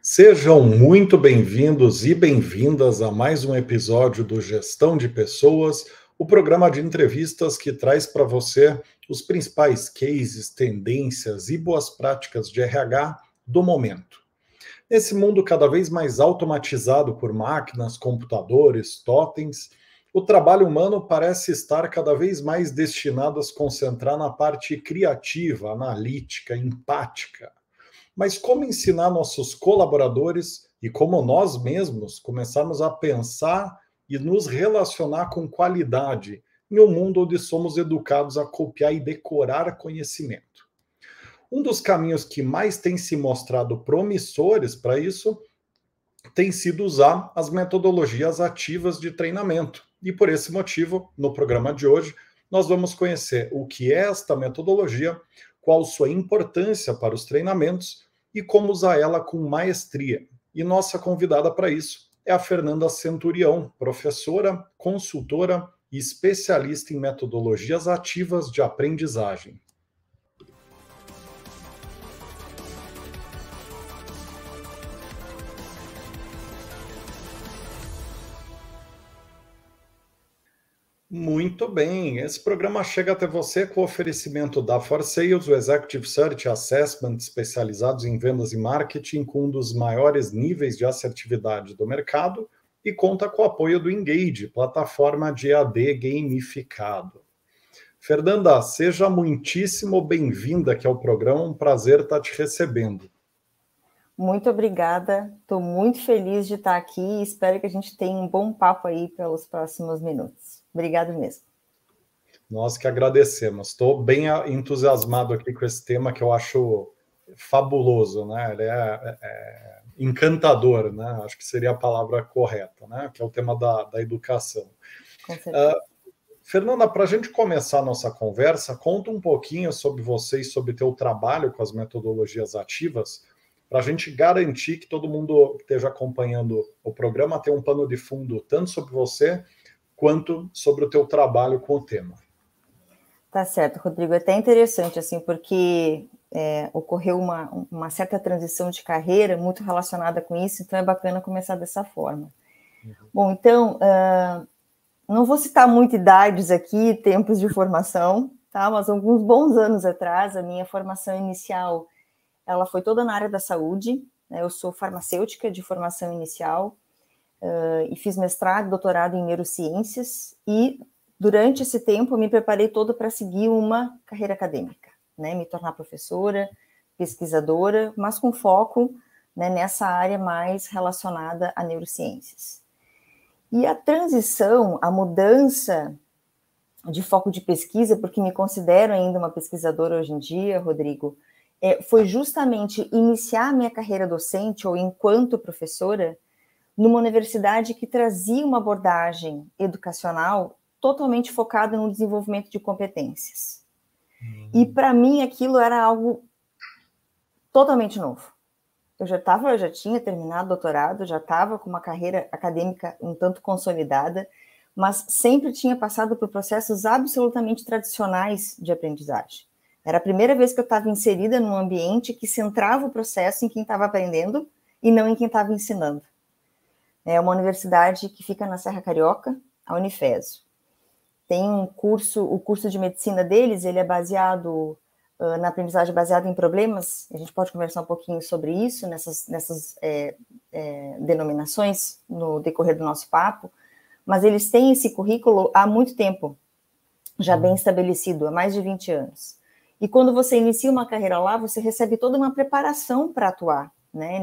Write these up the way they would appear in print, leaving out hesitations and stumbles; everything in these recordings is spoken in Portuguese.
Sejam muito bem-vindos e bem-vindas a mais um episódio do Gestão de Pessoas, o programa de entrevistas que traz para você os principais cases, tendências e boas práticas de RH do momento. Nesse mundo cada vez mais automatizado por máquinas, computadores, totens, o trabalho humano parece estar cada vez mais destinado a se concentrar na parte criativa, analítica, empática. Mas como ensinar nossos colaboradores e como nós mesmos começarmos a pensar e nos relacionar com qualidade em um mundo onde somos educados a copiar e decorar conhecimento? Um dos caminhos que mais tem se mostrado promissores para isso tem sido usar as metodologias ativas de treinamento. E por esse motivo, no programa de hoje, nós vamos conhecer o que é esta metodologia, qual sua importância para os treinamentos e como usar ela com maestria. E nossa convidada para isso é a Fernanda Centurião, professora, consultora e especialista em metodologias ativas de aprendizagem. Muito bem, esse programa chega até você com o oferecimento da ForSales, o Executive Search Assessment especializados em vendas e marketing, com um dos maiores níveis de assertividade do mercado, e conta com o apoio do Engage, plataforma de EAD gamificado. Fernanda, seja muitíssimo bem-vinda aqui ao programa, um prazer estar te recebendo. Muito obrigada, estou muito feliz de estar aqui e espero que a gente tenha um bom papo aí pelos próximos minutos. Obrigado mesmo. Nós que agradecemos. Estou bem entusiasmado aqui com esse tema que eu acho fabuloso, né? Ele é encantador, né? Acho que seria a palavra correta, né? Que é o tema da educação. Com certeza. Fernanda, para a gente começar a nossa conversa, conta um pouquinho sobre você e sobre teu trabalho com as metodologias ativas, para a gente garantir que todo mundo que esteja acompanhando o programa tenha um pano de fundo tanto sobre você quanto sobre o teu trabalho com o tema. Tá certo, Rodrigo. É até interessante, assim, porque ocorreu uma certa transição de carreira muito relacionada com isso, então é bacana começar dessa forma. Bom, então, não vou citar muito idades aqui, tempos de formação, tá? Mas alguns bons anos atrás, a minha formação inicial, ela foi toda na área da saúde, né? Eu sou farmacêutica de formação inicial, e fiz mestrado, doutorado em neurociências, e durante esse tempo eu me preparei toda para seguir uma carreira acadêmica, né? Me tornar professora, pesquisadora, mas com foco, né, nessa área mais relacionada a neurociências. E a transição, a mudança de foco de pesquisa, porque me considero ainda uma pesquisadora hoje em dia, Rodrigo, foi justamente iniciar a minha carreira docente, ou enquanto professora, numa universidade que trazia uma abordagem educacional totalmente focada no desenvolvimento de competências. E para mim aquilo era algo totalmente novo. Eu já tinha terminado o doutorado, já estava com uma carreira acadêmica um tanto consolidada, mas sempre tinha passado por processos absolutamente tradicionais de aprendizagem. Era a primeira vez que eu estava inserida num ambiente que centrava o processo em quem estava aprendendo e não em quem estava ensinando. É uma universidade que fica na Serra Carioca, a Unifeso. Tem o curso de medicina deles, ele é baseado na aprendizagem baseada em problemas. A gente pode conversar um pouquinho sobre isso, nessas denominações, no decorrer do nosso papo, mas eles têm esse currículo há muito tempo, já bem estabelecido, há mais de 20 anos. E quando você inicia uma carreira lá, você recebe toda uma preparação para atuar, né,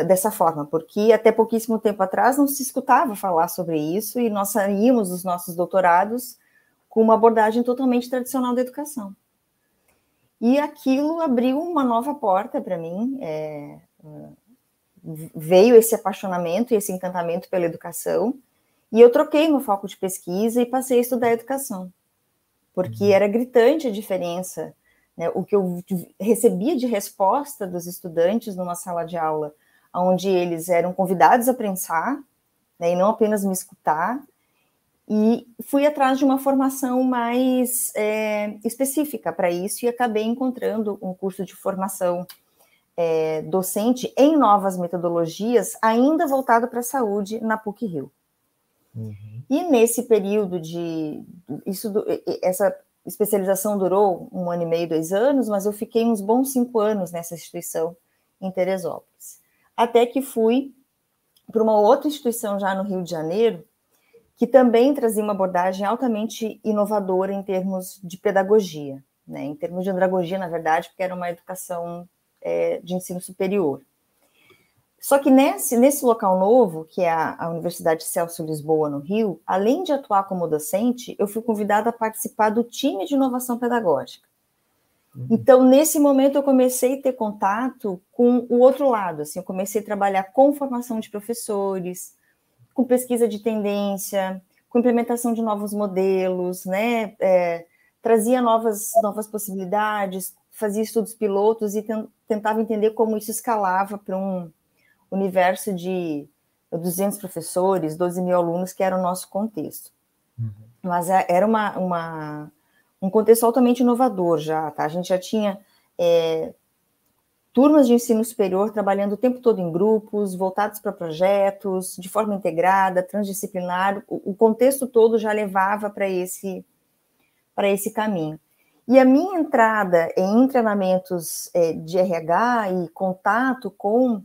dessa forma, porque até pouquíssimo tempo atrás não se escutava falar sobre isso e nós saímos dos nossos doutorados com uma abordagem totalmente tradicional da educação. E aquilo abriu uma nova porta para mim, veio esse apaixonamento e esse encantamento pela educação, e eu troquei meu foco de pesquisa e passei a estudar educação, porque era gritante a diferença, né, o que eu recebia de resposta dos estudantes numa sala de aula, onde eles eram convidados a pensar, né, e não apenas me escutar, e fui atrás de uma formação mais específica para isso, e acabei encontrando um curso de formação docente em novas metodologias, ainda voltado para a saúde, na PUC-Rio. E nesse período essa especialização durou 1 ano e meio, 2 anos, mas eu fiquei uns bons 5 anos nessa instituição em Teresópolis. Até que fui para uma outra instituição já no Rio de Janeiro, que também trazia uma abordagem altamente inovadora em termos de pedagogia, né? Em termos de andragogia, na verdade, porque era uma educação de ensino superior. Só que nesse local novo, que é a Universidade Celso Lisboa, no Rio, além de atuar como docente, eu fui convidada a participar do time de inovação pedagógica. Então, nesse momento, eu comecei a ter contato com o outro lado, assim, eu comecei a trabalhar com formação de professores, com pesquisa de tendência, com implementação de novos modelos, né? Trazia novas possibilidades, fazia estudos pilotos e tentava entender como isso escalava para um universo de 200 professores, 12 mil alunos, que era o nosso contexto. Mas era um contexto altamente inovador já, tá? A gente já tinha turmas de ensino superior trabalhando o tempo todo em grupos, voltados para projetos, de forma integrada, transdisciplinar, o contexto todo já levava para esse caminho. E a minha entrada em treinamentos de RH e contato com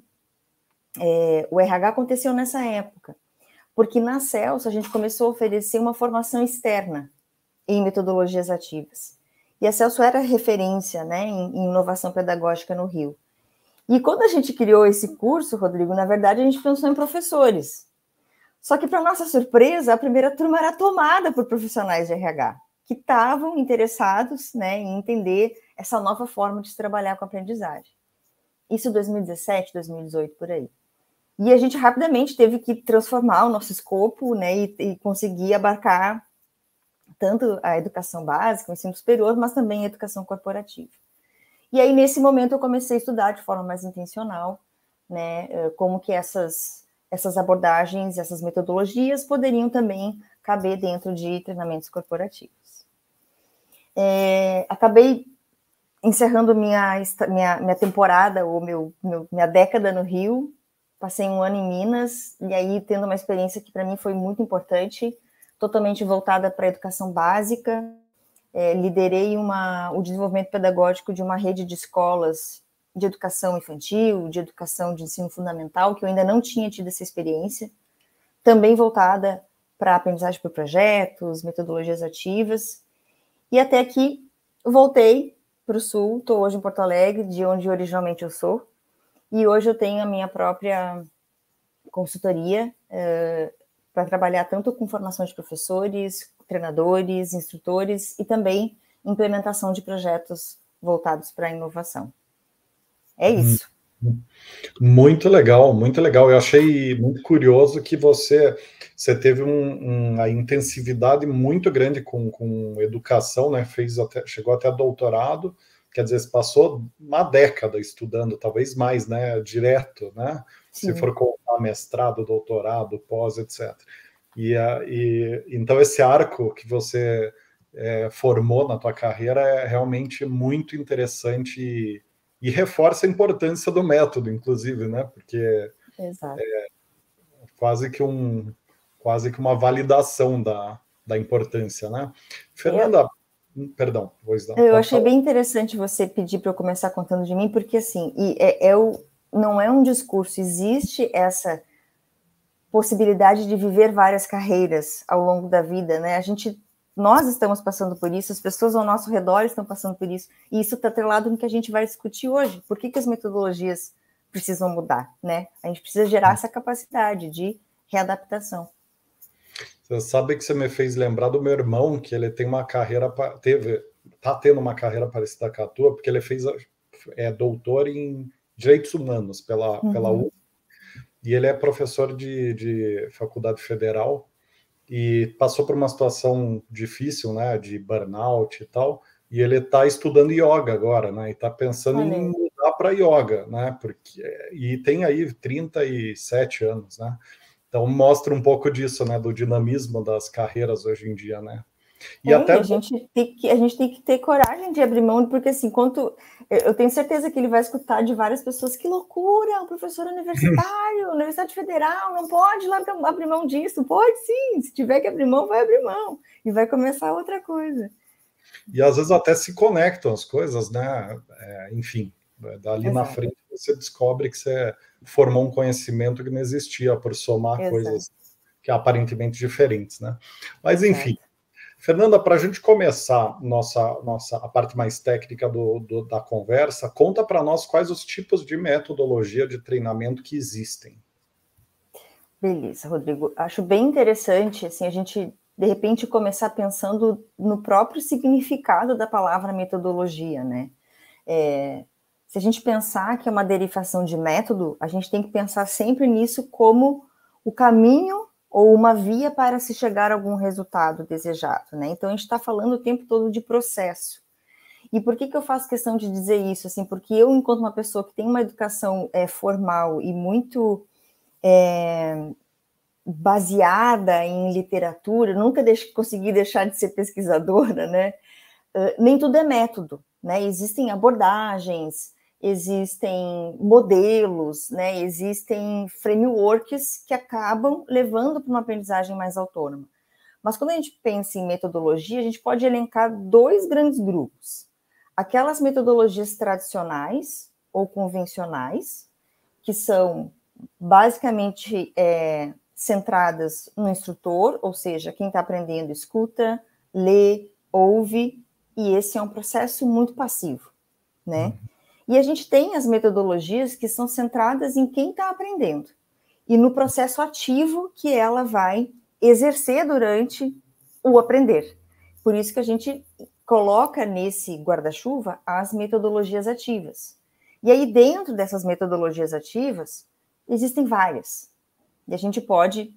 o RH aconteceu nessa época, porque na Celso a gente começou a oferecer uma formação externa em metodologias ativas. E a Celso era referência, né, em inovação pedagógica no Rio. E quando a gente criou esse curso, Rodrigo, na verdade a gente pensou em professores. Só que, para nossa surpresa, a primeira turma era tomada por profissionais de RH, que estavam interessados, né, em entender essa nova forma de se trabalhar com a aprendizagem. Isso em 2017, 2018, por aí. E a gente rapidamente teve que transformar o nosso escopo, né, e conseguir abarcar tanto a educação básica, o ensino superior, mas também a educação corporativa. E aí, nesse momento, eu comecei a estudar de forma mais intencional, né, como que essas abordagens, essas metodologias poderiam também caber dentro de treinamentos corporativos. Acabei encerrando minha temporada, ou minha década no Rio, passei 1 ano em Minas, e aí tendo uma experiência que para mim foi muito importante, totalmente voltada para a educação básica. Liderei o desenvolvimento pedagógico de uma rede de escolas de educação infantil, de educação de ensino fundamental, que eu ainda não tinha tido essa experiência, também voltada para aprendizagem por projetos, metodologias ativas, e até que voltei para o Sul, estou hoje em Porto Alegre, de onde originalmente eu sou, e hoje eu tenho a minha própria consultoria para trabalhar tanto com formação de professores, treinadores, instrutores e também implementação de projetos voltados para a inovação. É isso. Muito legal, muito legal. Eu achei muito curioso que você teve uma intensividade muito grande com educação, né? Chegou até doutorado, quer dizer, você passou uma década estudando, talvez mais, né? Direto, né? Sim. Se for contar mestrado, doutorado, pós, etc. Então esse arco que você formou na tua carreira é realmente muito interessante e reforça a importância do método, inclusive, né? Porque é quase que uma validação da importância, né? Fernanda, perdão, eu achei bem interessante você pedir para eu começar contando de mim, porque assim, não é um discurso, existe essa possibilidade de viver várias carreiras ao longo da vida, né? Nós estamos passando por isso, as pessoas ao nosso redor estão passando por isso, e isso está atrelado no que a gente vai discutir hoje. Por que as metodologias precisam mudar, né? A gente precisa gerar essa capacidade de readaptação. Você sabe que você me fez lembrar do meu irmão, que ele tem uma carreira, está tendo uma carreira parecida com a tua, porque ele é doutor em Direitos Humanos pela UF, e ele é professor de faculdade federal, e passou por uma situação difícil, né, de burnout e tal, e ele está estudando yoga agora, né, e está pensando em mudar para yoga, né, e tem aí 37 anos, né, então mostra um pouco disso, né, do dinamismo das carreiras hoje em dia, né. E até a gente tem que ter coragem de abrir mão, porque assim, eu tenho certeza que ele vai escutar de várias pessoas, que loucura, um professor universitário, Universidade Federal, não pode abrir mão disso. Pode sim, se tiver que abrir mão, vai abrir mão, e vai começar outra coisa. E às vezes até se conectam as coisas, né? Enfim, dali na frente você descobre que você formou um conhecimento que não existia por somar coisas que aparentemente diferentes, né? Mas enfim, Fernanda, para a gente começar a parte mais técnica da conversa, conta para nós quais os tipos de metodologia de treinamento que existem. Beleza, Rodrigo. Acho bem interessante assim, a gente, de repente, começar pensando no próprio significado da palavra metodologia, né? Se a gente pensar que é uma derivação de método, a gente tem que pensar sempre nisso como o caminho ou uma via para se chegar a algum resultado desejado, né? Então, a gente está falando o tempo todo de processo. E por que eu faço questão de dizer isso? Assim, porque eu, enquanto uma pessoa que tem uma educação formal e muito baseada em literatura, nunca consegui deixar de ser pesquisadora, né? Nem tudo é método, né? Existem abordagens, existem modelos, né? Existem frameworks que acabam levando para uma aprendizagem mais autônoma. Mas quando a gente pensa em metodologia, a gente pode elencar dois grandes grupos. Aquelas metodologias tradicionais ou convencionais, que são basicamente centradas no instrutor, ou seja, quem está aprendendo escuta, lê, ouve, e esse é um processo muito passivo, né? E a gente tem as metodologias que são centradas em quem está aprendendo e no processo ativo que ela vai exercer durante o aprender. Por isso que a gente coloca nesse guarda-chuva as metodologias ativas. E aí, dentro dessas metodologias ativas, existem várias. E a gente pode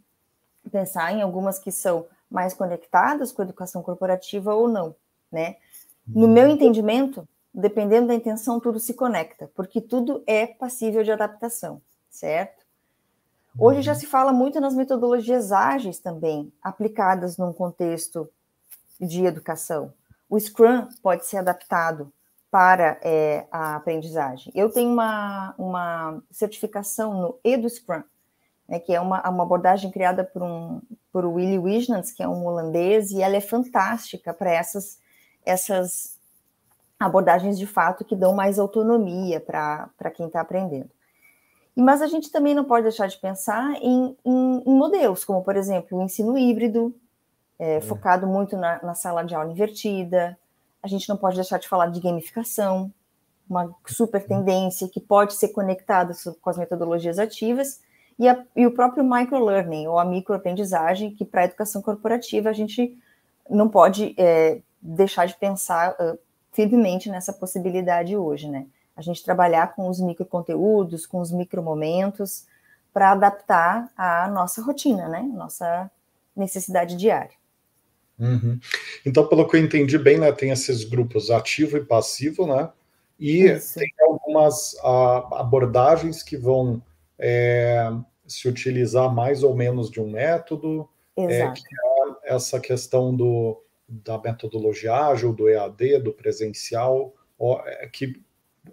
pensar em algumas que são mais conectadas com a educação corporativa ou não, né? No meu entendimento, dependendo da intenção, tudo se conecta, porque tudo é passível de adaptação, certo? Hoje já se fala muito nas metodologias ágeis também, aplicadas num contexto de educação. O Scrum pode ser adaptado para a aprendizagem. Eu tenho uma certificação no EduScrum, né, que é uma abordagem criada por Willy Wijnants, que é um holandês, e ela é fantástica para essas abordagens de fato que dão mais autonomia para quem está aprendendo. Mas a gente também não pode deixar de pensar em modelos, como, por exemplo, o ensino híbrido, focado muito na sala de aula invertida. A gente não pode deixar de falar de gamificação, uma super tendência que pode ser conectada com as metodologias ativas, e o próprio microlearning, ou a microaprendizagem, que para a educação corporativa a gente não pode deixar de pensar firmemente nessa possibilidade hoje, né? A gente trabalhar com os microconteúdos, com os micromomentos, para adaptar à nossa rotina, né? Nossa necessidade diária. Uhum. Então, pelo que eu entendi bem, né, tem esses grupos ativo e passivo, né? E Isso. Tem algumas abordagens que vão se utilizar mais ou menos de um método, que é essa questão da metodologia ágil, do EAD, do presencial, que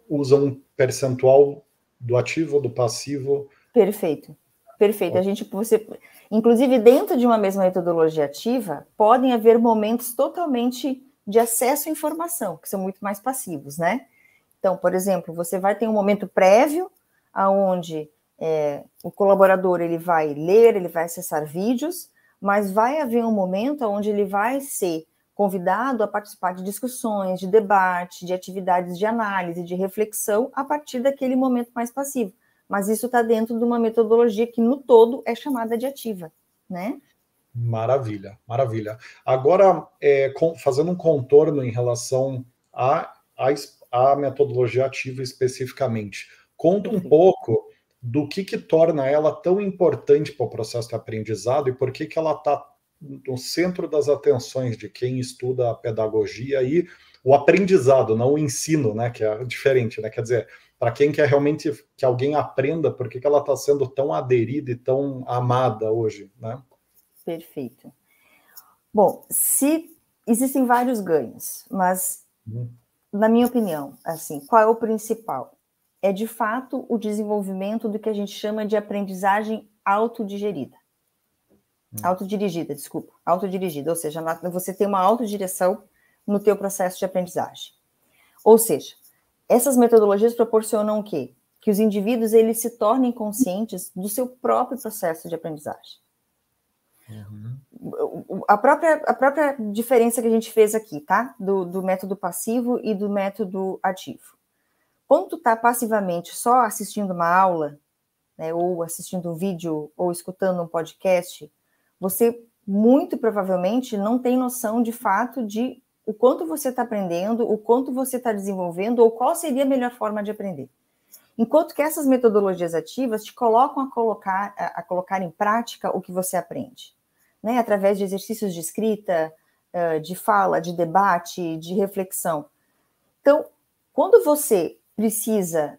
usa um percentual do ativo ou do passivo. Perfeito. Perfeito. Inclusive, dentro de uma mesma metodologia ativa, podem haver momentos totalmente de acesso à informação, que são muito mais passivos, né? Então, por exemplo, você vai ter um momento prévio, onde o colaborador ele vai ler, ele vai acessar vídeos, mas vai haver um momento onde ele vai ser convidado a participar de discussões, de debate, de atividades de análise, de reflexão, a partir daquele momento mais passivo. Mas isso está dentro de uma metodologia que, no todo, é chamada de ativa, né? Maravilha, maravilha. Agora, fazendo um contorno em relação à metodologia ativa especificamente, conta um pouco do que torna ela tão importante para o processo de aprendizado e por que ela está no centro das atenções de quem estuda a pedagogia e o aprendizado, não o ensino, né, que é diferente, né? Quer dizer, para quem quer realmente que alguém aprenda, por que ela está sendo tão aderida e tão amada hoje, né? Perfeito. Bom, se existem vários ganhos, mas, na minha opinião, assim, qual é o principal? É, de fato, o desenvolvimento do que a gente chama de aprendizagem autodirigida. Autodirigida, ou seja, você tem uma autodireção no teu processo de aprendizagem. Ou seja, essas metodologias proporcionam o quê? Que os indivíduos eles se tornem conscientes do seu próprio processo de aprendizagem. A própria diferença que a gente fez aqui, tá? Do método passivo e do método ativo. Quando tu está passivamente só assistindo uma aula, né, ou assistindo um vídeo, ou escutando um podcast, você muito provavelmente não tem noção de fato de o quanto você está aprendendo, o quanto você está desenvolvendo, ou qual seria a melhor forma de aprender. Enquanto que essas metodologias ativas te colocam a colocar em prática o que você aprende, né, através de exercícios de escrita, de fala, de debate, de reflexão. Então, quando você precisa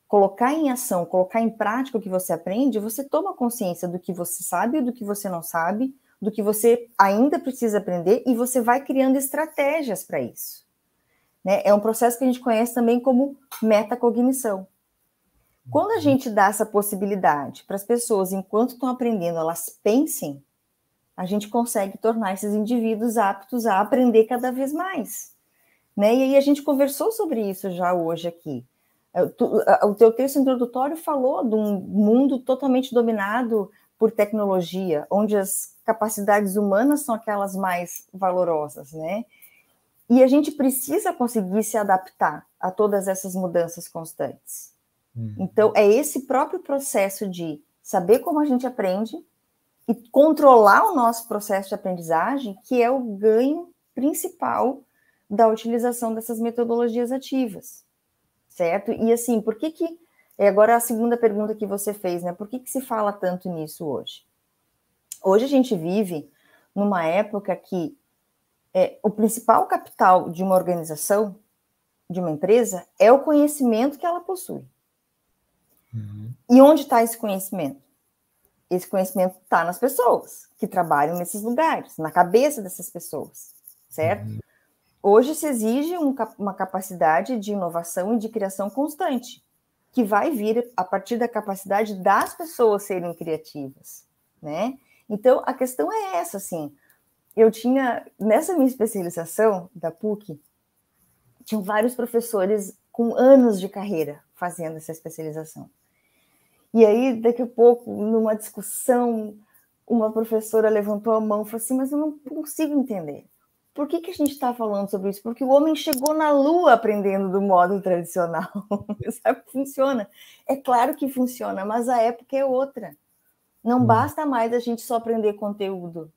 colocar em ação, colocar em prática o que você aprende, você toma consciência do que você sabe, do que você não sabe, do que você ainda precisa aprender, e você vai criando estratégias para isso. Né? É um processo que a gente conhece também como metacognição. Quando a gente dá essa possibilidade para as pessoas, enquanto estão aprendendo, elas pensem, a gente consegue tornar esses indivíduos aptos a aprender cada vez mais. Né? E aí a gente conversou sobre isso já hoje aqui. O teu texto introdutório falou de um mundo totalmente dominado por tecnologia, onde as capacidades humanas são aquelas mais valorosas, né? E a gente precisa conseguir se adaptar a todas essas mudanças constantes. Então, é esse próprio processo de saber como a gente aprende e controlar o nosso processo de aprendizagem que é o ganho principal da utilização dessas metodologias ativas, certo? E assim, por que agora a segunda pergunta que você fez, né? Por que se fala tanto nisso hoje? Hoje a gente vive numa época que o principal capital de uma organização, de uma empresa, é o conhecimento que ela possui. E onde está esse conhecimento? Esse conhecimento está nas pessoas que trabalham nesses lugares, na cabeça dessas pessoas, certo? Hoje se exige uma capacidade de inovação e de criação constante, que vai vir a partir da capacidade das pessoas serem criativas, né? Então, a questão é essa, assim, eu tinha, nessa minha especialização da PUC, tinham vários professores com anos de carreira fazendo essa especialização. E aí, daqui a pouco, numa discussão, uma professora levantou a mão e falou assim, mas eu não consigo entender. Por que a gente está falando sobre isso? Porque o homem chegou na Lua aprendendo do modo tradicional. Sabe que funciona? É claro que funciona, mas a época é outra. Não basta mais a gente só aprender conteúdo.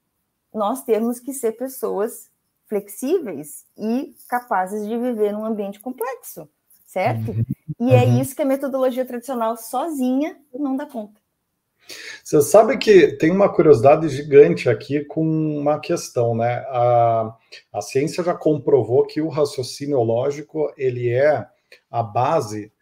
Nós temos que ser pessoas flexíveis e capazes de viver num ambiente complexo, certo? E é isso que a metodologia tradicional sozinha não dá conta. Você sabe que tem uma curiosidade gigante aqui com uma questão, né? A ciência já comprovou que o raciocínio lógico ele é a base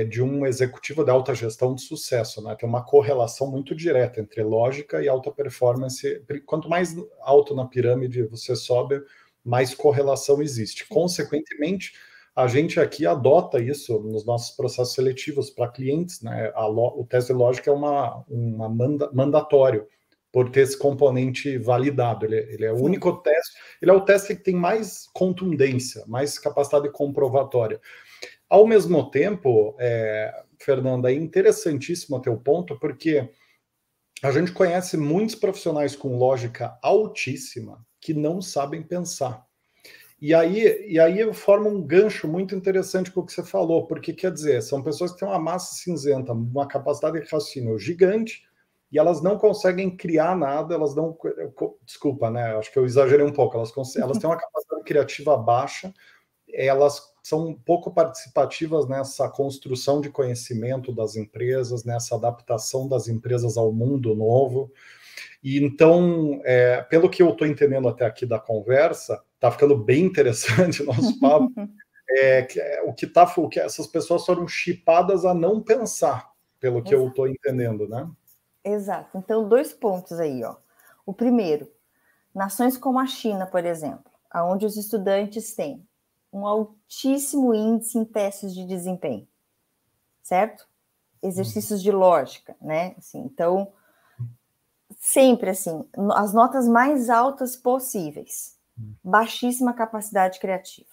de um executivo de alta gestão de sucesso, né? Tem uma correlação muito direta entre lógica e alta performance. Quanto mais alto na pirâmide você sobe, mais correlação existe. Consequentemente, a gente aqui adota isso nos nossos processos seletivos para clientes, né? O teste de lógica é mandatório por ter esse componente validado. Ele é o único teste, ele é o teste que tem mais contundência, mais capacidade comprovatória. Ao mesmo tempo, Fernanda, é interessantíssimo o teu ponto, porque a gente conhece muitos profissionais com lógica altíssima que não sabem pensar. E aí forma um gancho muito interessante com o que você falou, porque quer dizer, são pessoas que têm uma massa cinzenta, uma capacidade de raciocínio gigante, e elas não conseguem criar nada, elas não... Desculpa, né? Acho que eu exagerei um pouco. Elas têm uma capacidade criativa baixa, elas são pouco participativas nessa construção de conhecimento das empresas, nessa adaptação das empresas ao mundo novo. E então, pelo que eu estou entendendo até aqui da conversa, está ficando bem interessante o nosso papo, o que essas pessoas foram chipadas a não pensar, pelo que eu estou entendendo, né? Exato. Então, 2 pontos aí, ó. O primeiro, nações como a China, por exemplo, onde os estudantes têm um altíssimo índice em testes de desempenho, certo? Exercícios de lógica, né? Assim, então, sempre assim, as notas mais altas possíveis, baixíssima capacidade criativa.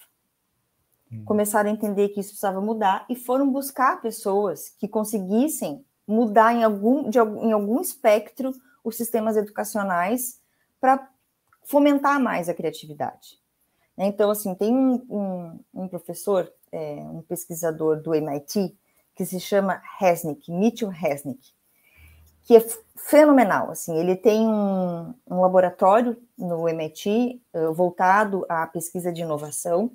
Começaram a entender que isso precisava mudar e foram buscar pessoas que conseguissem mudar em algum espectro os sistemas educacionais para fomentar mais a criatividade. Então, assim, tem um professor, um pesquisador do MIT, que se chama Resnick, Mitchell Resnick, que é fenomenal. Assim, ele tem um laboratório no MIT voltado à pesquisa de inovação,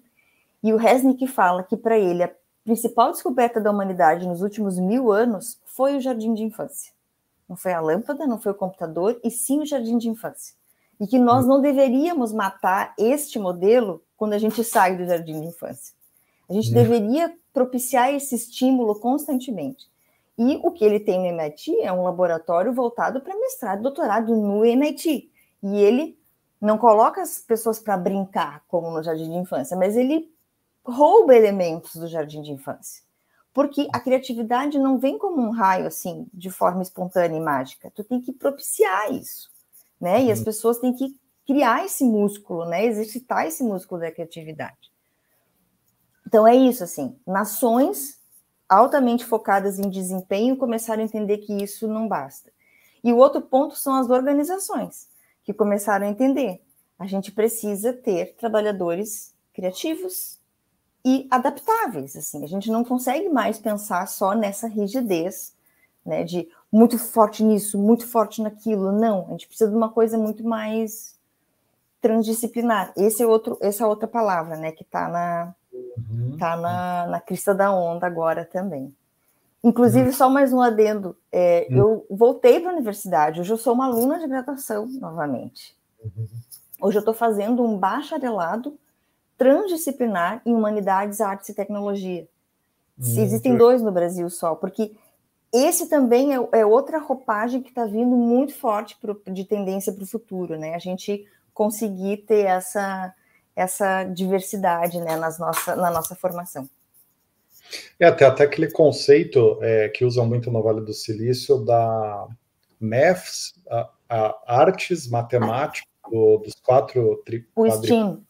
e o Resnick fala que, para ele, a principal descoberta da humanidade nos últimos 1000 anos foi o jardim de infância. Não foi a lâmpada, não foi o computador, e sim o jardim de infância. E que nós não deveríamos matar este modelo quando a gente sai do jardim de infância. A gente deveria propiciar esse estímulo constantemente. E o que ele tem no MIT é um laboratório voltado para mestrado e doutorado no MIT. E ele não coloca as pessoas para brincar, como no jardim de infância, mas ele rouba elementos do jardim de infância. Porque a criatividade não vem como um raio, assim, de forma espontânea e mágica. Tu tem que propiciar isso, né? E as pessoas têm que criar esse músculo, né? Exercitar esse músculo da criatividade. Então é isso, assim, nações altamente focadas em desempenho começaram a entender que isso não basta. E o outro ponto são as organizações, que começaram a entender. A gente precisa ter trabalhadores criativos e adaptáveis, assim. A gente não consegue mais pensar só nessa rigidez, né, de muito forte nisso, muito forte naquilo. Não, a gente precisa de uma coisa muito mais transdisciplinar. Essa é outra palavra, né, que está na crista da onda agora também. Inclusive, só mais um adendo, eu voltei para a universidade, hoje eu sou uma aluna de graduação novamente. Hoje eu estou fazendo um bacharelado transdisciplinar em Humanidades, Artes e Tecnologia. Existem 2 no Brasil só, porque esse também é outra roupagem que está vindo muito forte de tendência para o futuro, né? A gente conseguir ter essa diversidade, né, na nossa formação. Tem até aquele conceito que usam muito no Vale do Silício da maths, a artes, matemática, dos 4 o STEAM,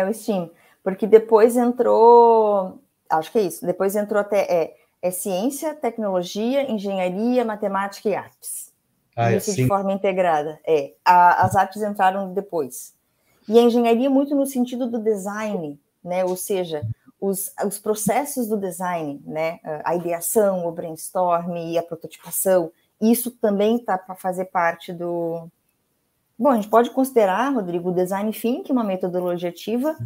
o STEAM, porque depois entrou, acho que é isso, depois entrou até ciência, tecnologia, engenharia, matemática e artes. Isso de forma integrada. As artes entraram depois. E a engenharia muito no sentido do design, né? Ou seja, os processos do design, né? A ideação, o brainstorm e a prototipação, isso também está para fazer parte do... Bom, a gente pode considerar, Rodrigo, o design thinking uma metodologia ativa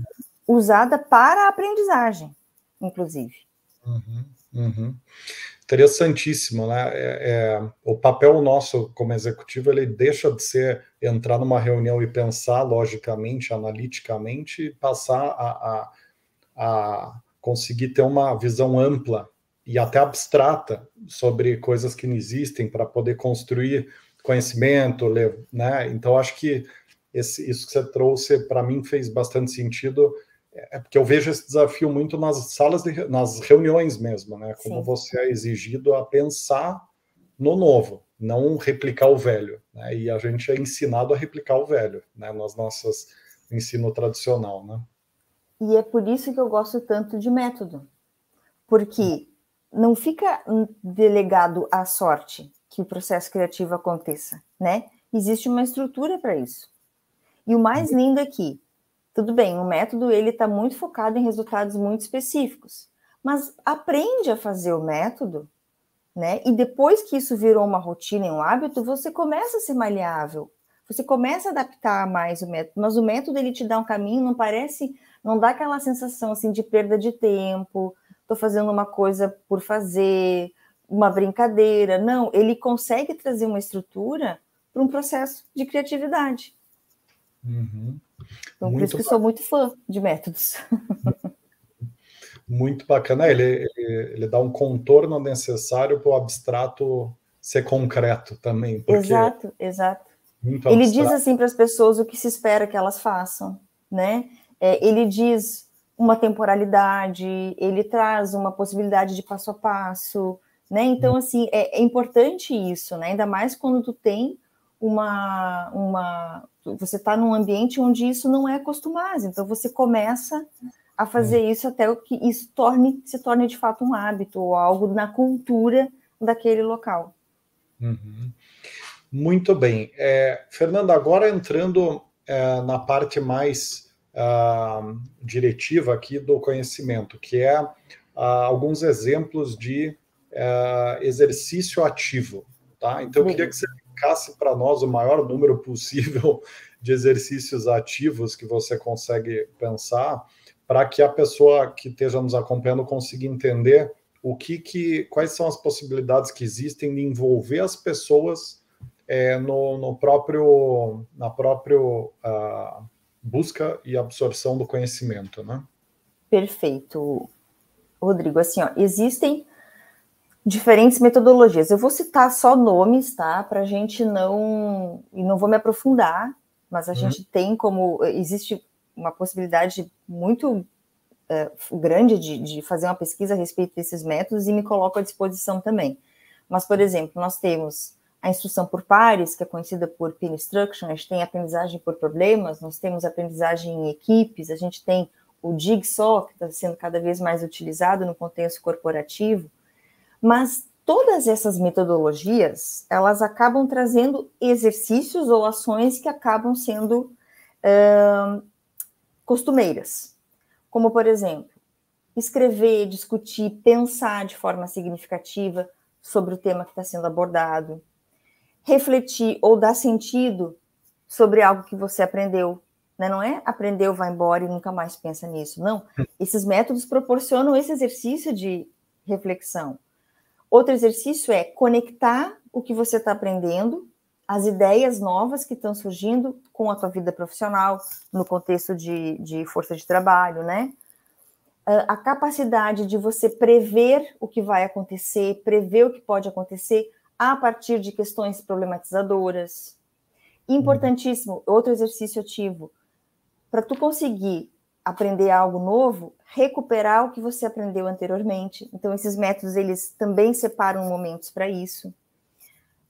usada para a aprendizagem, inclusive. Interessantíssimo, né? O papel nosso como executivo, ele deixa de ser entrar numa reunião e pensar logicamente, analiticamente, e passar a conseguir ter uma visão ampla e até abstrata sobre coisas que não existem para poder construir conhecimento, né? Então, acho que isso que você trouxe, para mim, fez bastante sentido, porque eu vejo esse desafio muito nas nas reuniões mesmo, né? Como Sim. Você é exigido a pensar no novo, não replicar o velho, né? E a gente é ensinado a replicar o velho, né? Nas nossas ensino tradicional, né? E é por isso que eu gosto tanto de método, porque não fica delegado à sorte que o processo criativo aconteça, né? Existe uma estrutura para isso. E o mais lindo é que, tudo bem, o método ele está muito focado em resultados muito específicos, mas aprende a fazer o método, né? E depois que isso virou uma rotina e um hábito, você começa a ser maleável, você começa a adaptar mais o método, mas o método ele te dá um caminho, não dá aquela sensação assim de perda de tempo, estou fazendo uma coisa por fazer, uma brincadeira. Não, ele consegue trazer uma estrutura para um processo de criatividade. Então, por isso que sou muito fã de métodos. Muito bacana. Ele dá um contorno necessário para o abstrato ser concreto também. Exato. Ele diz assim para as pessoas o que se espera que elas façam, né? ele diz uma temporalidade, ele traz uma possibilidade de passo a passo, né? Então, assim, é importante isso, né? Ainda mais quando tu tem você está num ambiente onde isso não é costumável, então você começa a fazer isso até que isso se torne de fato um hábito ou algo na cultura daquele local. Uhum. Muito bem. Fernanda, agora entrando na parte mais diretiva aqui do conhecimento, que é alguns exemplos de exercício ativo. Tá? Então, eu queria que você explicasse para nós o maior número possível de exercícios ativos que você consegue pensar, para que a pessoa que esteja nos acompanhando consiga entender quais são as possibilidades que existem de envolver as pessoas na própria busca e absorção do conhecimento, né? Perfeito, Rodrigo. Assim, ó, existem diferentes metodologias. Eu vou citar só nomes, tá? Para a gente não vou me aprofundar, mas a gente tem existe uma possibilidade muito grande de fazer uma pesquisa a respeito desses métodos e me coloco à disposição também. Mas, por exemplo, nós temos a instrução por pares, que é conhecida por peer instruction, a gente tem aprendizagem por problemas, nós temos aprendizagem em equipes, a gente tem o Jigsaw, que está sendo cada vez mais utilizado no contexto corporativo, mas todas essas metodologias, elas acabam trazendo exercícios ou ações que acabam sendo costumeiras, como, por exemplo, escrever, discutir, pensar de forma significativa sobre o tema que está sendo abordado, refletir ou dar sentido sobre algo que você aprendeu, né? Não é aprendeu, vai embora e nunca mais pensa nisso, não. Esses métodos proporcionam esse exercício de reflexão. Outro exercício é conectar o que você está aprendendo, as ideias novas que estão surgindo com a tua vida profissional, no contexto de força de trabalho, né? A capacidade de você prever o que vai acontecer, prever o que pode acontecer a partir de questões problematizadoras. Importantíssimo, outro exercício ativo, para tu conseguir aprender algo novo, recuperar o que você aprendeu anteriormente. Então, esses métodos, eles também separam momentos para isso.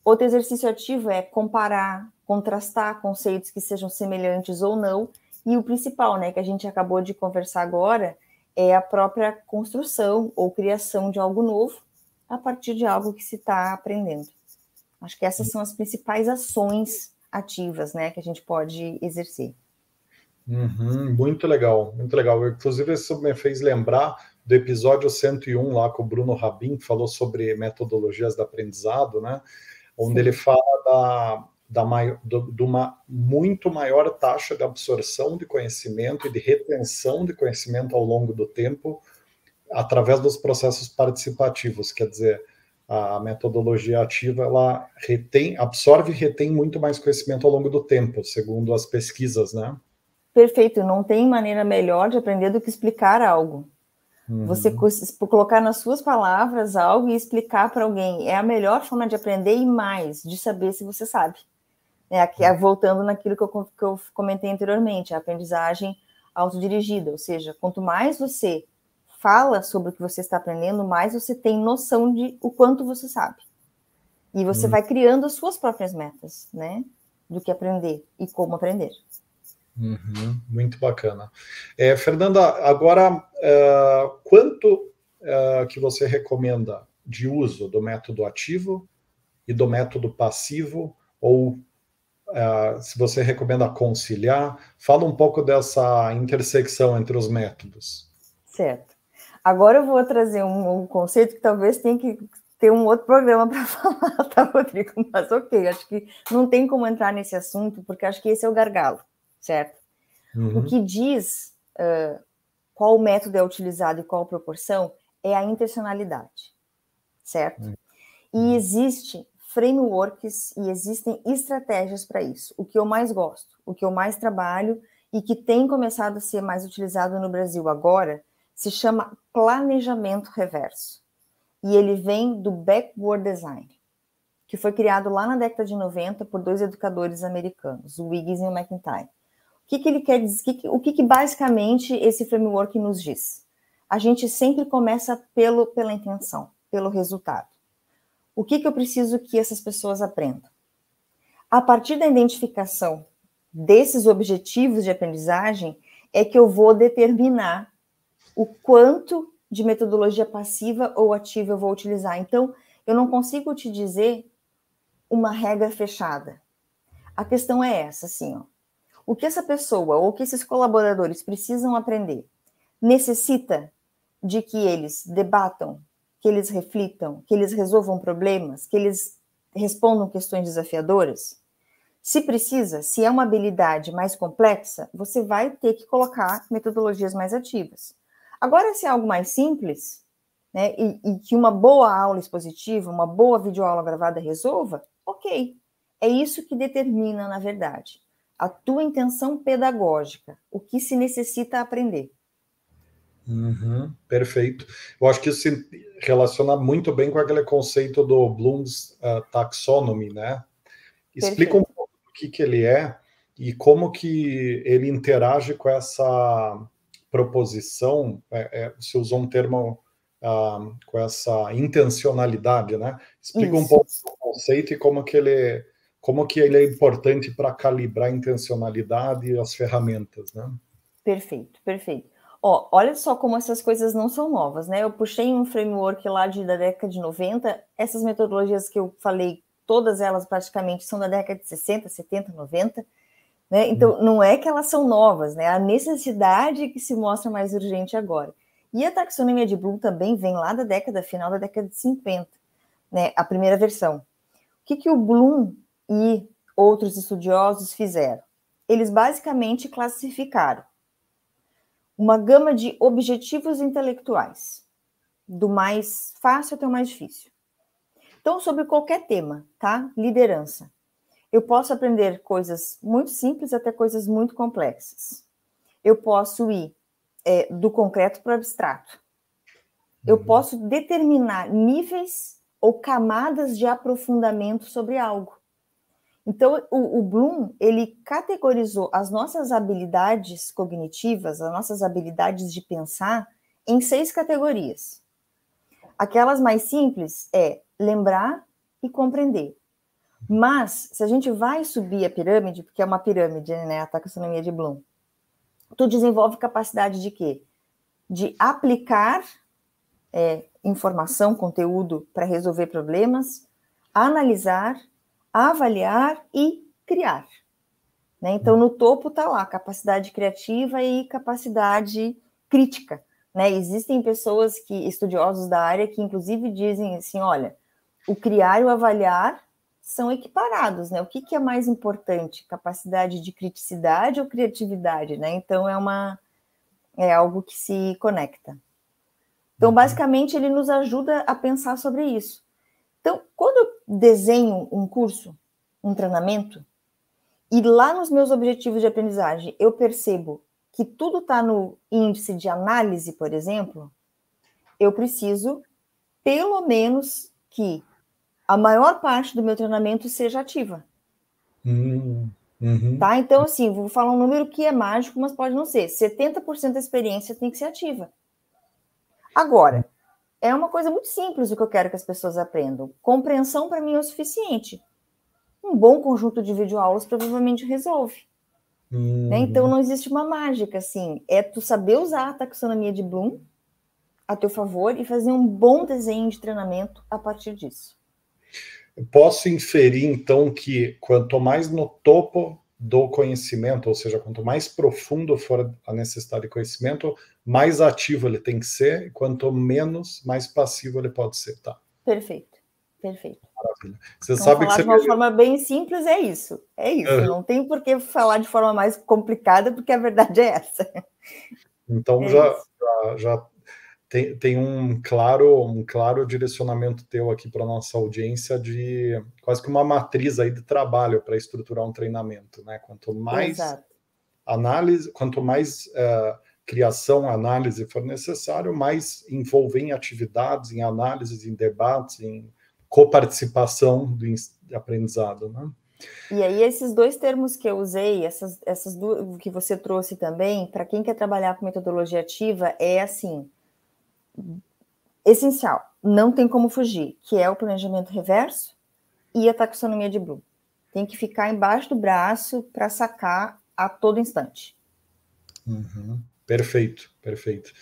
Outro exercício ativo é comparar, contrastar conceitos que sejam semelhantes ou não. E o principal, né, que a gente acabou de conversar agora, é a própria construção ou criação de algo novo a partir de algo que se está aprendendo. Acho que essas são as principais ações ativas, né, que a gente pode exercer. Muito legal, muito legal. Inclusive, isso me fez lembrar do episódio 101 lá com o Bruno Rabin, que falou sobre metodologias de aprendizado, né? Onde ele fala de uma muito maior taxa de absorção de conhecimento e de retenção de conhecimento ao longo do tempo através dos processos participativos. Quer dizer, a metodologia ativa, ela absorve e retém muito mais conhecimento ao longo do tempo, segundo as pesquisas, né? Perfeito, não tem maneira melhor de aprender do que explicar algo. Você colocar nas suas palavras algo e explicar para alguém é a melhor forma de aprender e mais, de saber se você sabe. Aqui, voltando naquilo que eu comentei anteriormente, a aprendizagem autodirigida, ou seja, quanto mais você fala sobre o que você está aprendendo, mais você tem noção de o quanto você sabe. E você vai criando as suas próprias metas, né? Do que aprender e como aprender. Muito bacana. Fernanda, agora, quanto que você recomenda de uso do método ativo e do método passivo, ou se você recomenda conciliar? Fala um pouco dessa intersecção entre os métodos. Certo. Agora eu vou trazer um conceito que talvez tenha que ter um outro programa para falar, tá, Rodrigo? Mas ok, acho que não tem como entrar nesse assunto, porque acho que esse é o gargalo, certo? O que diz qual método é utilizado e qual proporção é a intencionalidade, certo? E existe frameworks e existem estratégias para isso. O que eu mais gosto, o que eu mais trabalho e que tem começado a ser mais utilizado no Brasil agora, se chama planejamento reverso. E ele vem do backward design, que foi criado lá na década de 90 por dois educadores americanos, o Wiggins e o McIntyre. O que ele quer dizer? O que basicamente esse framework nos diz? A gente sempre começa pela intenção, pelo resultado. O que eu preciso que essas pessoas aprendam? A partir da identificação desses objetivos de aprendizagem, é que eu vou determinar o quanto de metodologia passiva ou ativa eu vou utilizar. Então, eu não consigo te dizer uma regra fechada. A questão é essa, assim, ó. O que essa pessoa ou que esses colaboradores precisam aprender necessita de que eles debatam, que eles reflitam, que eles resolvam problemas, que eles respondam questões desafiadoras? Se precisa, se é uma habilidade mais complexa, você vai ter que colocar metodologias mais ativas. Agora, se é algo mais simples, né, e que uma boa aula expositiva, uma boa videoaula gravada resolva, ok. É isso que determina, na verdade, a tua intenção pedagógica, o que se necessita aprender. Perfeito. Eu acho que isso se relaciona muito bem com aquele conceito do Bloom's Taxonomy, né? Explica um pouco do que ele é e como que ele interage com essa proposição, você usou um termo com essa intencionalidade, né? Explica um pouco o conceito e como que ele é importante para calibrar a intencionalidade e as ferramentas, né? Perfeito, perfeito. Ó, olha só como essas coisas não são novas, né? Eu puxei um framework lá da década de 90, essas metodologias que eu falei, todas elas praticamente são da década de 60, 70, 90, né? Então, não é que elas são novas, né? A necessidade que se mostra mais urgente agora. E a taxonomia de Bloom também vem lá da final da década de 50, né? A primeira versão. O que o Bloom e outros estudiosos fizeram? Eles basicamente classificaram uma gama de objetivos intelectuais, do mais fácil até o mais difícil. Então, sobre qualquer tema, tá? Liderança. Eu posso aprender coisas muito simples até coisas muito complexas. Eu posso ir do concreto para o abstrato. Eu posso determinar níveis ou camadas de aprofundamento sobre algo. Então, o Bloom, ele categorizou as nossas habilidades cognitivas, as nossas habilidades de pensar, em 6 categorias. Aquelas mais simples é lembrar e compreender. Mas, se a gente vai subir a pirâmide, porque é uma pirâmide, né, a taxonomia de Bloom, tu desenvolve capacidade de quê? De aplicar informação, conteúdo para resolver problemas, analisar, avaliar e criar. Né? Então, no topo está lá, capacidade criativa e capacidade crítica. Né? Existem pessoas, estudiosos da área, que inclusive dizem assim, olha, o criar e o avaliar são equiparados, né? O que é mais importante? Capacidade de criticidade ou criatividade, né? Então, é algo que se conecta. Então, basicamente, ele nos ajuda a pensar sobre isso. Então, quando eu desenho um curso, um treinamento, e lá nos meus objetivos de aprendizagem eu percebo que tudo está no índice de análise, por exemplo, eu preciso, pelo menos, que a maior parte do meu treinamento seja ativa. Tá? Então, assim, vou falar um número que é mágico, mas pode não ser. 70% da experiência tem que ser ativa. Agora, é uma coisa muito simples o que eu quero que as pessoas aprendam. Compreensão, para mim, é o suficiente. Um bom conjunto de videoaulas provavelmente resolve. Né? Então, não existe uma mágica, assim. É tu saber usar a taxonomia de Bloom a teu favor e fazer um bom desenho de treinamento a partir disso. Eu posso inferir, então, que quanto mais no topo do conhecimento, ou seja, quanto mais profundo for a necessidade de conhecimento, mais ativo ele tem que ser, e quanto menos, mais passivo ele pode ser, tá? Perfeito, perfeito. Maravilha. Você então, sabe falar que de uma forma bem simples é isso. Não tem por que falar de forma mais complicada, porque a verdade é essa. Então, já tem um claro direcionamento teu aqui para a nossa audiência de quase que uma matriz aí de trabalho para estruturar um treinamento, né? Quanto mais análise, quanto mais criação, análise for necessário, mais envolver em atividades, em análises, em debates, em coparticipação do aprendizado, né? E aí, esses dois termos que eu usei, essas duas que você trouxe também, para quem quer trabalhar com metodologia ativa, é assim, essencial, não tem como fugir, que é o planejamento reverso e a taxonomia de Bloom. Tem que ficar embaixo do braço para sacar a todo instante. Uhum. Perfeito, perfeito.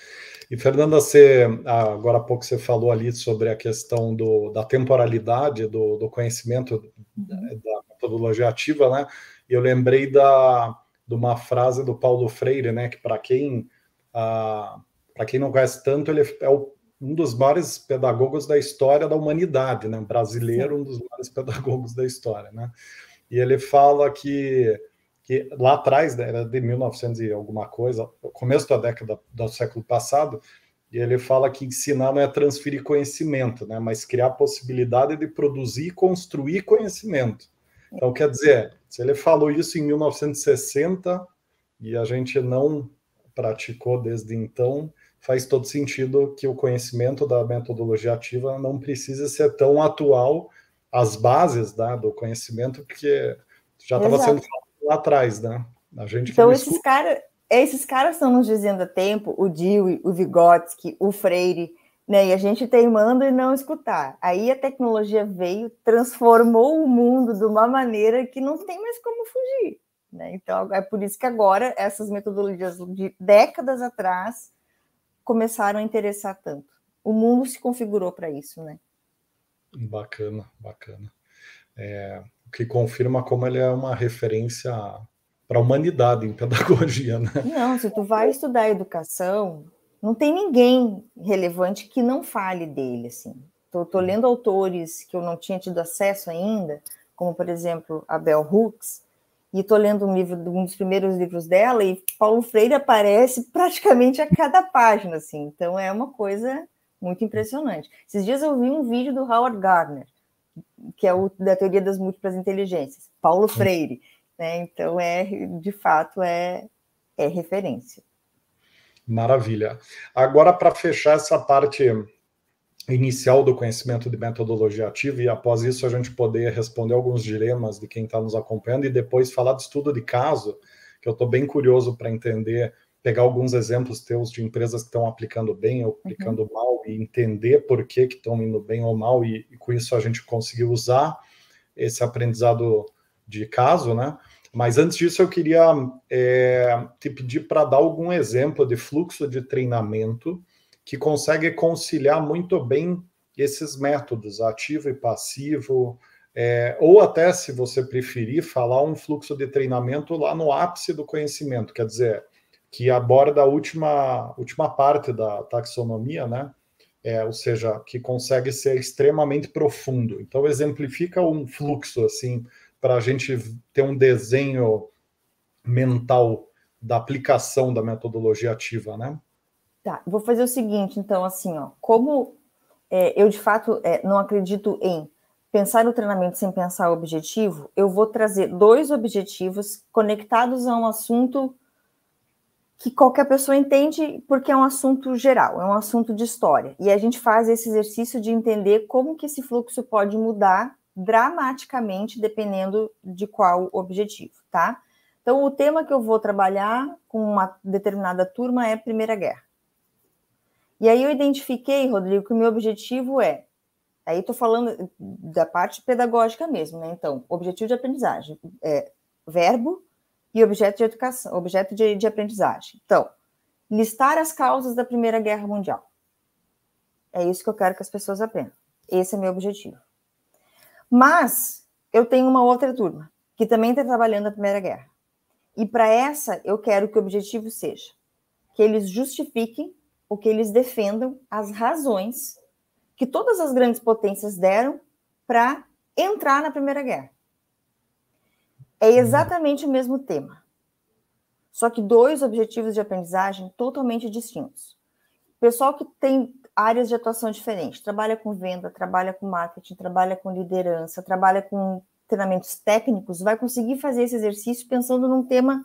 E, Fernanda, você, agora há pouco você falou ali sobre a questão da temporalidade do conhecimento da metodologia ativa, né? E eu lembrei de uma frase do Paulo Freire, né? Que para quem não conhece tanto, ele é um dos maiores pedagogos da história da humanidade, né? Brasileiro, um dos maiores pedagogos da história, né? E ele fala que lá atrás, né, era de 1900 e alguma coisa, começo da década do século passado, e ele fala que ensinar não é transferir conhecimento, né, mas criar a possibilidade de produzir e construir conhecimento. Então, quer dizer, se ele falou isso em 1960 e a gente não praticou desde então, faz todo sentido que o conhecimento da metodologia ativa não precisa ser tão atual, as bases, né, do conhecimento, porque já estava sendo falado lá atrás, né? A gente então, esses caras estão nos dizendo há tempo, o Dewey, o Vygotsky, o Freire, né? E a gente teimando e não escutar. Aí a tecnologia veio, transformou o mundo de uma maneira que não tem mais como fugir, né? Então, é por isso que agora essas metodologias de décadas atrás começaram a interessar tanto. O mundo se configurou para isso, né? Bacana, bacana. O que confirma como ele é uma referência para a humanidade em pedagogia, né? Não, se tu vai estudar educação, não tem ninguém relevante que não fale dele, assim. Tô lendo autores que eu não tinha tido acesso ainda, como, por exemplo, a Bell Hooks, e estou lendo um dos primeiros livros dela, e Paulo Freire aparece praticamente a cada página, assim. Então, é uma coisa muito impressionante. Esses dias eu vi um vídeo do Howard Gardner, que é o da teoria das múltiplas inteligências, Paulo Freire, né? Então, de fato, é referência. Maravilha. Agora, para fechar essa parte inicial do conhecimento de metodologia ativa, e após isso a gente poder responder alguns dilemas de quem está nos acompanhando e depois falar do estudo de caso, que eu estou bem curioso para entender, pegar alguns exemplos teus de empresas que estão aplicando bem ou aplicando mal e entender por que estão indo bem ou mal, e com isso a gente conseguir usar esse aprendizado de caso, né? Mas antes disso eu queria te pedir para dar algum exemplo de fluxo de treinamento que consegue conciliar muito bem esses métodos, ativo e passivo, ou até, se você preferir, falar um fluxo de treinamento lá no ápice do conhecimento, quer dizer, que aborda a última parte da taxonomia, né? Ou seja, que consegue ser extremamente profundo. Então, exemplifica um fluxo, assim, para a gente ter um desenho mental da aplicação da metodologia ativa, né? Tá, vou fazer o seguinte, então, assim, ó, como eu, de fato, não acredito em pensar o treinamento sem pensar o objetivo, eu vou trazer 2 objetivos conectados a um assunto que qualquer pessoa entende, porque é um assunto geral, é um assunto de história. E a gente faz esse exercício de entender como que esse fluxo pode mudar dramaticamente dependendo de qual objetivo, tá? Então, o tema que eu vou trabalhar com uma determinada turma é Primeira Guerra. E aí eu identifiquei, Rodrigo, que o meu objetivo aí estou falando da parte pedagógica mesmo, né? Então, objetivo de aprendizagem, verbo e objeto de educação, objeto de aprendizagem. Então, listar as causas da Primeira Guerra Mundial. É isso que eu quero que as pessoas aprendam. Esse é meu objetivo. Mas eu tenho uma outra turma que também está trabalhando a Primeira Guerra. E para essa, eu quero que o objetivo seja que eles justifiquem ou que eles defendam as razões que todas as grandes potências deram para entrar na Primeira Guerra. É exatamente o mesmo tema. Só que 2 objetivos de aprendizagem totalmente distintos. Pessoal que tem áreas de atuação diferentes, trabalha com venda, trabalha com marketing, trabalha com liderança, trabalha com treinamentos técnicos, vai conseguir fazer esse exercício pensando num tema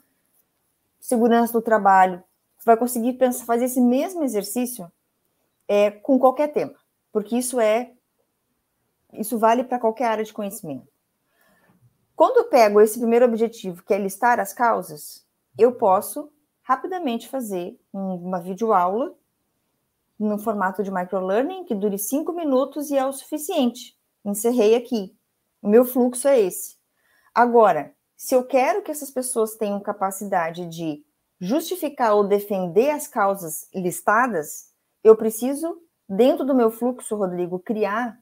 segurança do trabalho, vai conseguir fazer esse mesmo exercício com qualquer tema, porque isso vale para qualquer área de conhecimento. Quando eu pego esse primeiro objetivo, que é listar as causas, eu posso rapidamente fazer uma videoaula no formato de microlearning, que dure 5 minutos e é o suficiente. Encerrei aqui. O meu fluxo é esse. Agora, se eu quero que essas pessoas tenham capacidade de justificar ou defender as causas listadas, eu preciso, dentro do meu fluxo, Rodrigo, criar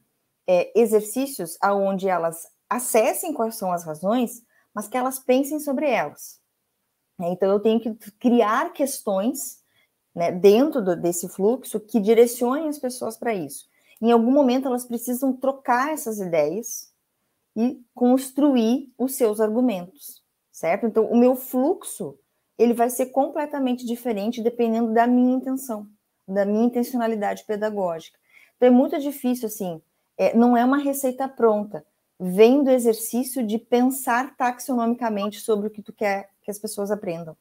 exercícios onde elas acessem quais são as razões, mas que elas pensem sobre elas. Então, eu tenho que criar questões, né, dentro desse fluxo que direcionem as pessoas para isso. Em algum momento, elas precisam trocar essas ideias e construir os seus argumentos, certo? Então, o meu fluxo, ele vai ser completamente diferente dependendo da minha intenção, da minha intencionalidade pedagógica. Então, é muito difícil, assim, não é uma receita pronta, vem do exercício de pensar taxonomicamente sobre o que tu quer que as pessoas aprendam.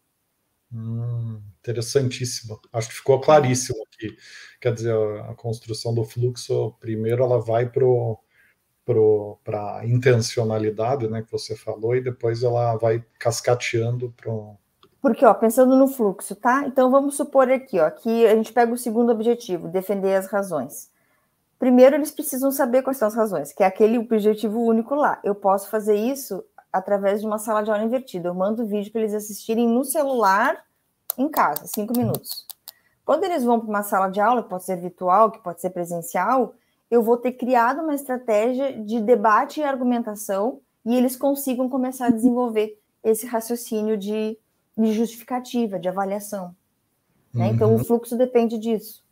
Interessantíssimo. Acho que ficou claríssimo aqui. Quer dizer, a construção do fluxo, primeiro ela vai para a intencionalidade, né, que você falou, e depois ela vai cascateando para o... Porque, pensando no fluxo, tá? Então, vamos supor aqui, que a gente pega o segundo objetivo, defender as razões. Primeiro, eles precisam saber quais são as razões, que é aquele objetivo único lá. Eu posso fazer isso através de uma sala de aula invertida. Eu mando o vídeo para eles assistirem no celular, em casa, 5 minutos. Quando eles vão para uma sala de aula, que pode ser virtual, que pode ser presencial, eu vou ter criado uma estratégia de debate e argumentação e eles consigam começar a desenvolver esse raciocínio de justificativa, de avaliação. Né? Então, o fluxo depende disso.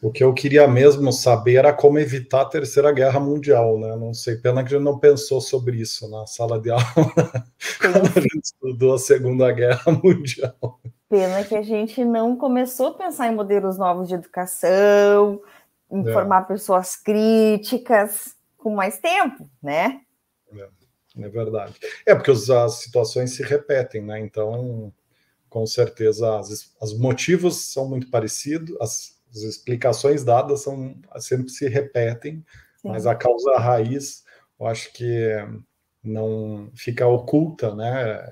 O que eu queria mesmo saber era como evitar a Terceira Guerra Mundial, né? Não sei, pena que a gente não pensou sobre isso na sala de aula quando a gente estudou a Segunda Guerra Mundial. Pena que a gente não começou a pensar em modelos novos de educação, em formar pessoas críticas com mais tempo, né? É verdade. Porque as situações se repetem, né? Então, com certeza, os motivos são muito parecidos, as explicações dadas sempre se repetem, sim, mas a causa raiz, eu acho que não fica oculta, né?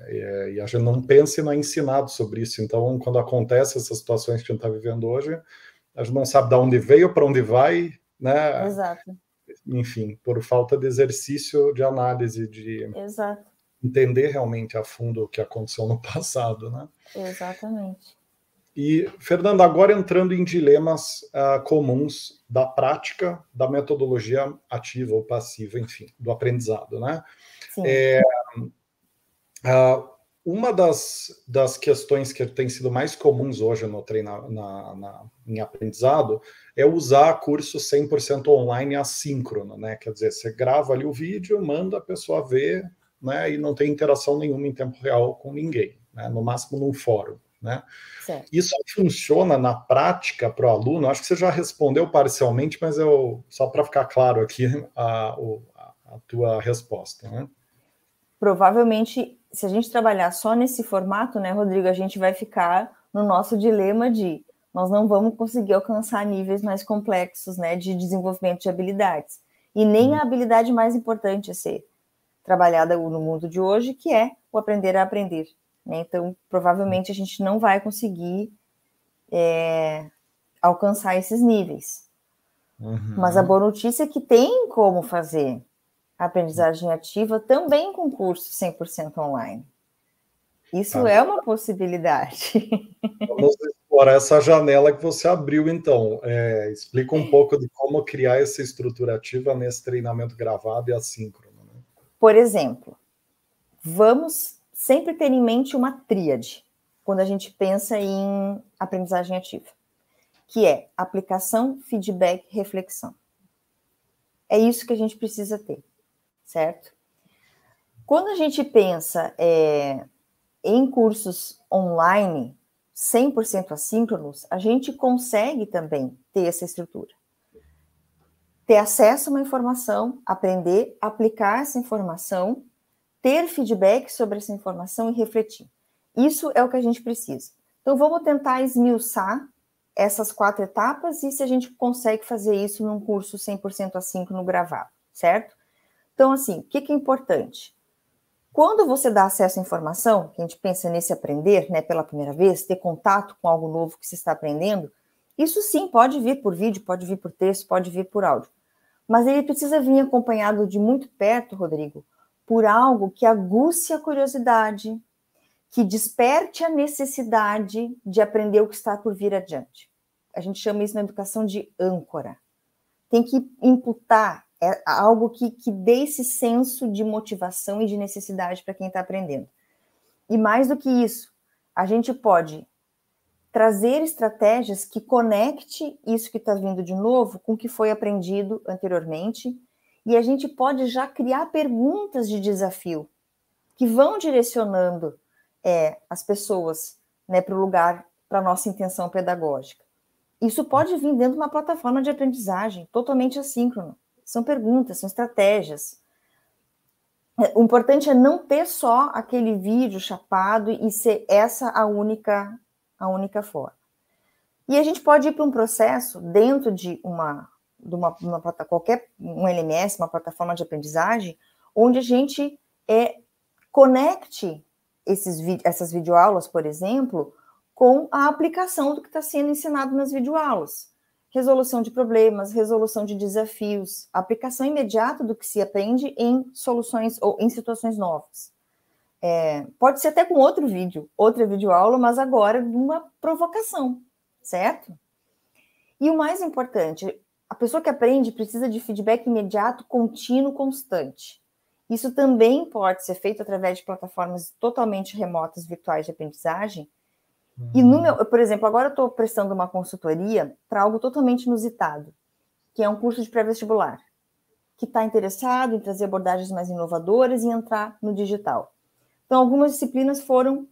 E a gente não pensa e não é ensinado sobre isso. Então, quando acontece essas situações que a gente está vivendo hoje, a gente não sabe de onde veio, para onde vai, né? Exato. Enfim, por falta de exercício de análise, de entender realmente a fundo o que aconteceu no passado, né? Exatamente. E, Fernando, agora entrando em dilemas comuns da prática da metodologia ativa ou passiva, enfim, do aprendizado, né? Sim. Uma das questões que tem sido mais comuns hoje no em aprendizado é usar curso 100% online assíncrono, né? Quer dizer, você grava ali o vídeo, manda a pessoa ver, né? E não tem interação nenhuma em tempo real com ninguém, né? No máximo num fórum, né? Certo. Isso funciona na prática para o aluno? Acho que você já respondeu parcialmente, mas só para ficar claro aqui a tua resposta, né? Provavelmente, se a gente trabalhar só nesse formato, né, Rodrigo, a gente vai ficar no nosso dilema de nós não vamos conseguir alcançar níveis mais complexos, né, de desenvolvimento de habilidades. E nem a habilidade mais importante a ser trabalhada no mundo de hoje, que é o aprender a aprender. Né? Então, provavelmente, a gente não vai conseguir alcançar esses níveis. Mas a boa notícia é que tem como fazer aprendizagem ativa também com curso 100% online. Isso é uma possibilidade. Vamos explorar essa janela que você abriu, então. Explica um pouco de como criar essa estrutura ativa nesse treinamento gravado e assíncrono. Né? Por exemplo, vamos sempre ter em mente uma tríade quando a gente pensa em aprendizagem ativa, que é aplicação, feedback, reflexão. É isso que a gente precisa ter. Certo? Quando a gente pensa em cursos online 100% assíncronos, a gente consegue também ter essa estrutura. Ter acesso a uma informação, aprender, aplicar essa informação, ter feedback sobre essa informação e refletir. Isso é o que a gente precisa. Então, vamos tentar esmiuçar essas 4 etapas e se a gente consegue fazer isso num curso 100% assíncrono gravado, certo? Então, assim, o que é importante? Quando você dá acesso à informação, que a gente pensa nesse aprender, né, pela primeira vez, ter contato com algo novo que você está aprendendo, isso sim pode vir por vídeo, pode vir por texto, pode vir por áudio. Mas ele precisa vir acompanhado de muito perto, Rodrigo, por algo que aguce a curiosidade, que desperte a necessidade de aprender o que está por vir adiante. A gente chama isso na educação de âncora. Tem que imputar algo que dê esse senso de motivação e de necessidade para quem está aprendendo. E mais do que isso, a gente pode trazer estratégias que conecte isso que está vindo de novo com o que foi aprendido anteriormente, e a gente pode já criar perguntas de desafio que vão direcionando as pessoas, né, para o lugar, para a nossa intenção pedagógica. Isso pode vir dentro de uma plataforma de aprendizagem totalmente assíncrona. São perguntas, são estratégias. O importante é não ter só aquele vídeo chapado e ser essa a única forma. E a gente pode ir para um processo dentro de qualquer um LMS, uma plataforma de aprendizagem, onde a gente conecte essas videoaulas, por exemplo, com a aplicação do que está sendo ensinado nas videoaulas. Resolução de problemas, resolução de desafios, aplicação imediata do que se aprende em soluções ou em situações novas. Pode ser até com outro vídeo, outra videoaula, mas agora de uma provocação, certo? E o mais importante, a pessoa que aprende precisa de feedback imediato, contínuo, constante. Isso também pode ser feito através de plataformas totalmente remotas, virtuais de aprendizagem. E por exemplo, agora eu estou prestando uma consultoria para algo totalmente inusitado, que é um curso de pré-vestibular, que está interessado em trazer abordagens mais inovadoras e entrar no digital. Então, algumas disciplinas foram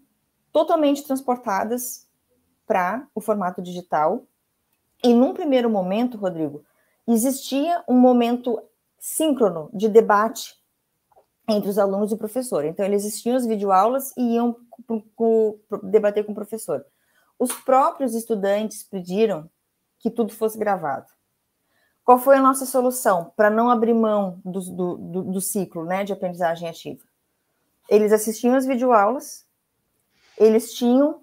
totalmente transportadas para o formato digital. E num primeiro momento, Rodrigo, existia um momento síncrono de debate entre os alunos e o professor. Então, eles assistiam as videoaulas e iam debater com o professor. Os próprios estudantes pediram que tudo fosse gravado. Qual foi a nossa solução para não abrir mão do ciclo, né, de aprendizagem ativa? Eles assistiam as videoaulas, eles tinham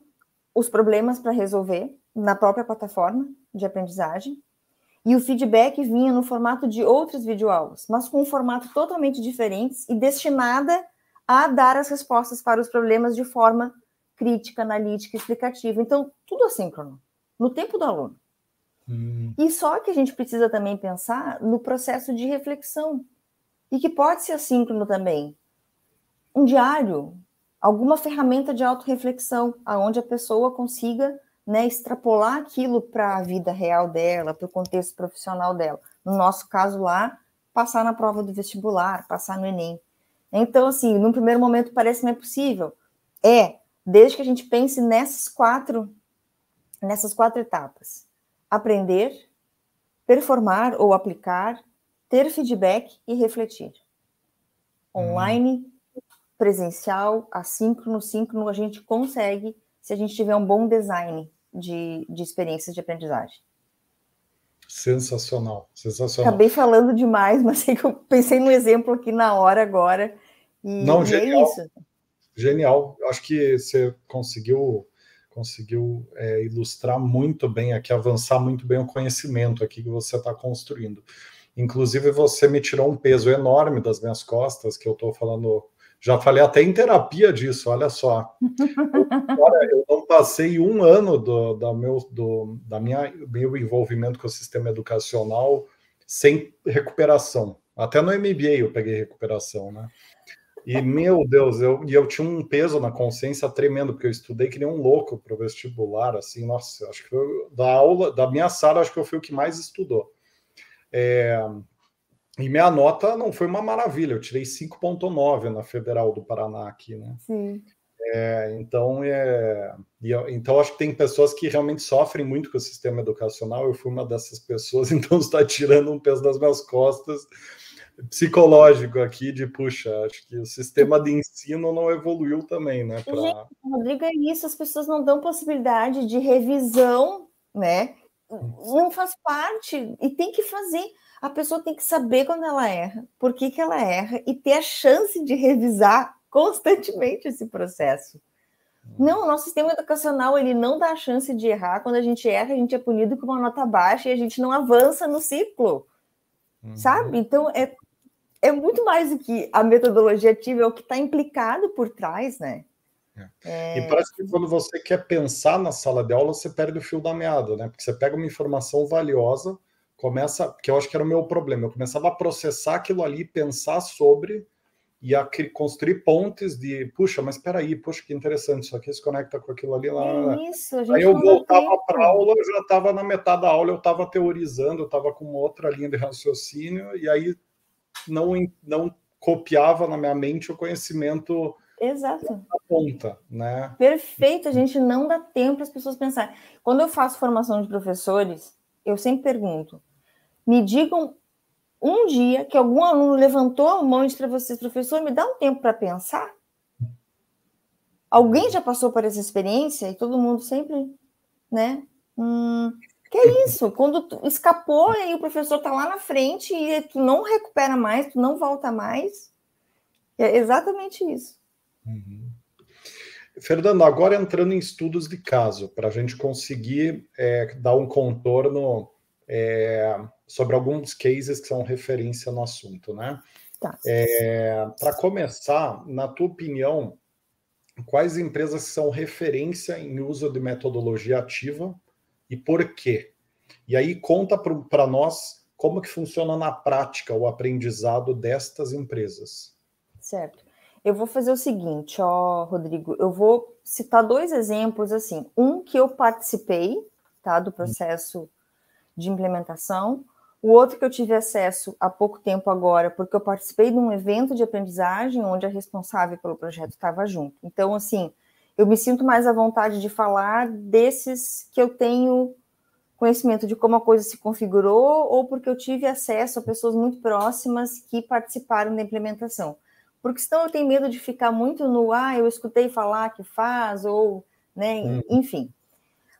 os problemas para resolver na própria plataforma de aprendizagem, e o feedback vinha no formato de outras videoaulas, mas com um formato totalmente diferente e destinada a dar as respostas para os problemas de forma crítica, analítica, explicativa. Então, tudo assíncrono, no tempo do aluno. E só que a gente precisa também pensar no processo de reflexão, e que pode ser assíncrono também. Um diário, alguma ferramenta de autorreflexão, onde a pessoa consiga, né, extrapolar aquilo para a vida real dela, para o contexto profissional dela. No nosso caso lá, passar na prova do vestibular, passar no Enem. Então, assim, num primeiro momento parece que não é possível. Desde que a gente pense nessas quatro etapas. Aprender, performar ou aplicar, ter feedback e refletir. Online, presencial, assíncrono, síncrono, a gente consegue se a gente tiver um bom design de experiências de aprendizagem. Sensacional, sensacional. Acabei falando demais, mas sei que eu pensei no exemplo aqui na hora agora. Não, genial, é isso. Genial. Acho que você conseguiu ilustrar muito bem aqui, avançar muito bem o conhecimento aqui que você está construindo. Inclusive, você me tirou um peso enorme das minhas costas, que eu estou falando... Já falei até em terapia disso, olha só. Eu não passei um ano do meu envolvimento com o sistema educacional sem recuperação. Até no MBA eu peguei recuperação, né? E, meu Deus, eu tinha um peso na consciência tremendo, porque eu estudei que nem um louco para o vestibular, assim, nossa, acho que da minha sala, acho que eu fui o que mais estudou. E minha nota não foi uma maravilha, eu tirei 5,9 na Federal do Paraná aqui, né? Sim. Então, acho que tem pessoas que realmente sofrem muito com o sistema educacional, eu fui uma dessas pessoas, então está tirando um peso das minhas costas, psicológico aqui, de puxa, acho que o sistema de ensino não evoluiu também, né? Gente, Rodrigo, é isso, as pessoas não dão possibilidade de revisão, né? Não faz parte, e tem que fazer. A pessoa tem que saber quando ela erra, por que ela erra, e ter a chance de revisar constantemente esse processo. Não, o nosso sistema educacional, ele não dá a chance de errar. Quando a gente erra, a gente é punido com uma nota baixa e a gente não avança no ciclo, sabe? Então, é muito mais do que a metodologia ativa, é o que está implicado por trás, né? E parece que quando você quer pensar na sala de aula, você perde o fio da meada, né? Porque você pega uma informação valiosa, começa, que eu acho que era o meu problema, eu começava a processar aquilo ali, pensar sobre, e a construir pontes de, puxa, mas espera aí, puxa, que interessante, isso aqui se conecta com aquilo ali lá. É isso, a gente Aí eu não voltava para a aula, eu já estava na metade da aula, eu estava teorizando, eu estava com outra linha de raciocínio, e aí não copiava na minha mente o conhecimento. Exato. Na ponta, né? Perfeito, a gente não dá tempo para as pessoas pensarem. Quando eu faço formação de professores, eu sempre pergunto, me digam um dia que algum aluno levantou a mão e disse para vocês, professor, me dá um tempo para pensar? Alguém já passou por essa experiência? E todo mundo sempre, né? Que é isso? Quando tu escapou e o professor está lá na frente e tu não recupera mais, tu não volta mais. É exatamente isso. Fernando, agora entrando em estudos de caso, para a gente conseguir dar um contorno sobre alguns cases que são referência no assunto, né? Tá. Para começar, na tua opinião, quais empresas são referência em uso de metodologia ativa e por quê? E aí conta para nós como que funciona na prática o aprendizado destas empresas. Certo. Eu vou fazer o seguinte, Rodrigo, eu vou citar 2 exemplos, assim, um que eu participei, tá, do processo de implementação, o outro que eu tive acesso há pouco tempo agora, porque eu participei de um evento de aprendizagem onde a responsável pelo projeto estava junto. Então, assim, eu me sinto mais à vontade de falar desses que eu tenho conhecimento de como a coisa se configurou ou porque eu tive acesso a pessoas muito próximas que participaram da implementação. Porque senão eu tenho medo de ficar muito no, eu escutei falar que faz, ou, né, enfim.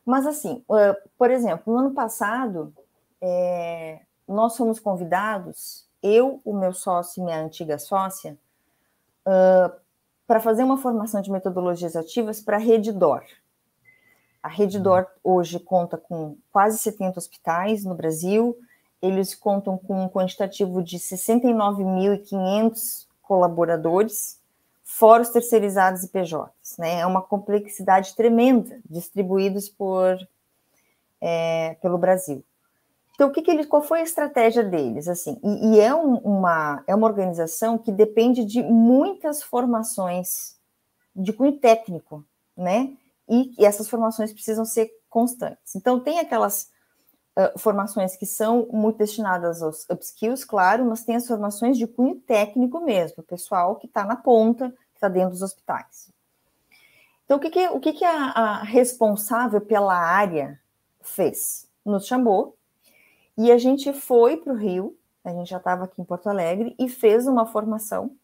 Mas assim, por exemplo, no ano passado, nós fomos convidados, eu, o meu sócio e minha antiga sócia, para fazer uma formação de metodologias ativas para a Rede DOR. A Rede DOR hoje conta com quase 70 hospitais no Brasil, eles contam com um quantitativo de 69.500 colaboradores, fora os terceirizados e PJs, né? É uma complexidade tremenda, distribuídos pelo Brasil. Então, qual foi a estratégia deles? Assim, é uma organização que depende de muitas formações de cunho técnico, né? E essas formações precisam ser constantes. Então, tem aquelas formações que são muito destinadas aos upskills, claro, mas tem as formações de cunho técnico mesmo, o pessoal que está na ponta, que está dentro dos hospitais. Então, o que a responsável pela área fez? Nos chamou e a gente foi para o Rio, a gente já estava aqui em Porto Alegre, e fez uma formação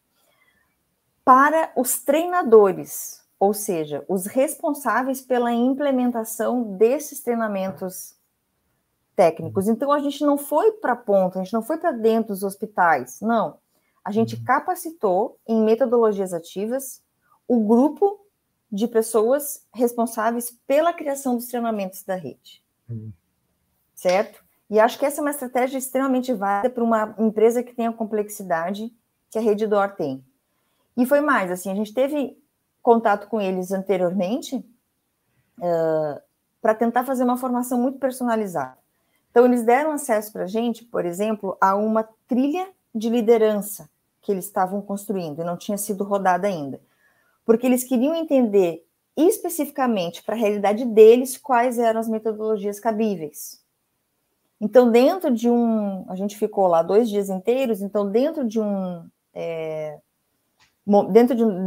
para os treinadores, ou seja, os responsáveis pela implementação desses treinamentos técnicos. Então, a gente não foi para a ponta, a gente não foi para dentro dos hospitais, não. A gente capacitou em metodologias ativas o grupo de pessoas responsáveis pela criação dos treinamentos da rede. Certo? E acho que essa é uma estratégia extremamente válida para uma empresa que tem a complexidade que a Rede DOR tem. E foi mais, assim, a gente teve contato com eles anteriormente para tentar fazer uma formação muito personalizada. Então, eles deram acesso para a gente, por exemplo, a uma trilha de liderança que eles estavam construindo e não tinha sido rodada ainda. Porque eles queriam entender especificamente para a realidade deles quais eram as metodologias cabíveis. Então, dentro de a gente ficou lá 2 dias inteiros, então dentro de um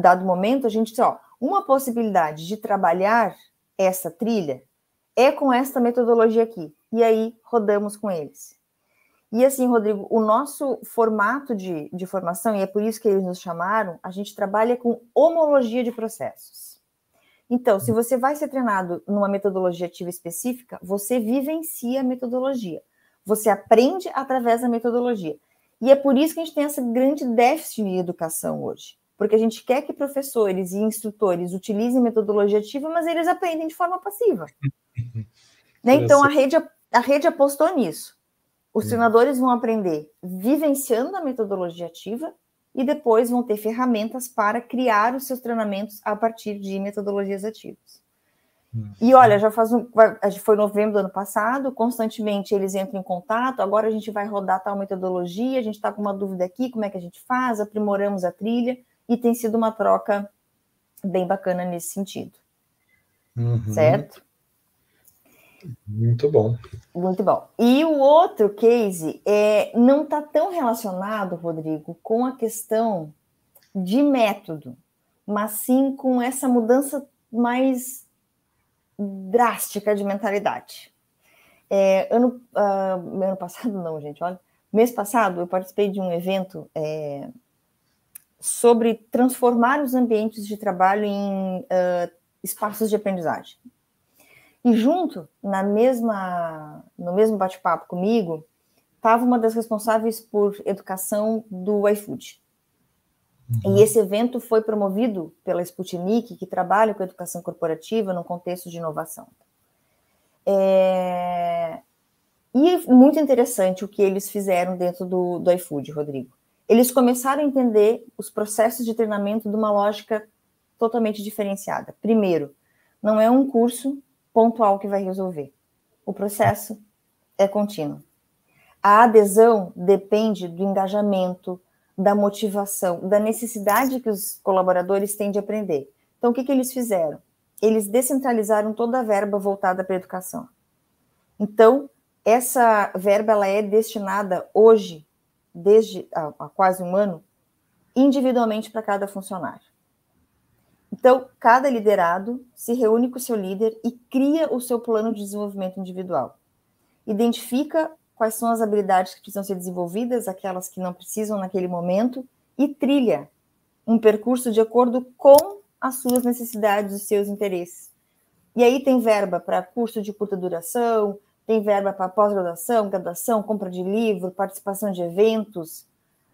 dado momento, a gente disse, uma possibilidade de trabalhar essa trilha é com essa metodologia aqui. E aí, rodamos com eles. E assim, Rodrigo, o nosso formato de formação, e é por isso que eles nos chamaram, a gente trabalha com homologia de processos. Então, se você vai ser treinado numa metodologia ativa específica, você vivencia a metodologia. Você aprende através da metodologia. E é por isso que a gente tem esse grande déficit de educação hoje. Porque a gente quer que professores e instrutores utilizem metodologia ativa, mas eles aprendem de forma passiva. Né? Então, a rede apostou nisso. Os treinadores vão aprender vivenciando a metodologia ativa e depois vão ter ferramentas para criar os seus treinamentos a partir de metodologias ativas. E olha, foi novembro do ano passado, constantemente eles entram em contato, agora a gente vai rodar tal metodologia, a gente está com uma dúvida aqui, como é que a gente faz, aprimoramos a trilha, e tem sido uma troca bem bacana nesse sentido. Certo? Muito bom. Muito bom. E o outro case não está tão relacionado, Rodrigo, com a questão de método, mas sim com essa mudança mais drástica de mentalidade. Ano passado, não, gente, olha. Mês passado, eu participei de um evento sobre transformar os ambientes de trabalho em espaços de aprendizagem. E junto, no mesmo bate-papo comigo, estava uma das responsáveis por educação do iFood. E esse evento foi promovido pela Sputnik, que trabalha com educação corporativa no contexto de inovação. E muito interessante o que eles fizeram dentro do iFood, Rodrigo. Eles começaram a entender os processos de treinamento de uma lógica totalmente diferenciada. Primeiro, não é um curso pontual que vai resolver. O processo é contínuo. A adesão depende do engajamento, da motivação, da necessidade que os colaboradores têm de aprender. Então, o que eles fizeram? Eles descentralizaram toda a verba voltada para a educação. Então, essa verba ela é destinada hoje, desde há quase um ano, individualmente para cada funcionário. Então, cada liderado se reúne com o seu líder e cria o seu plano de desenvolvimento individual. Identifica quais são as habilidades que precisam ser desenvolvidas, aquelas que não precisam naquele momento, e trilha um percurso de acordo com as suas necessidades, os seus interesses. E aí tem verba para curso de curta duração, tem verba para pós-graduação, graduação, compra de livro, participação de eventos,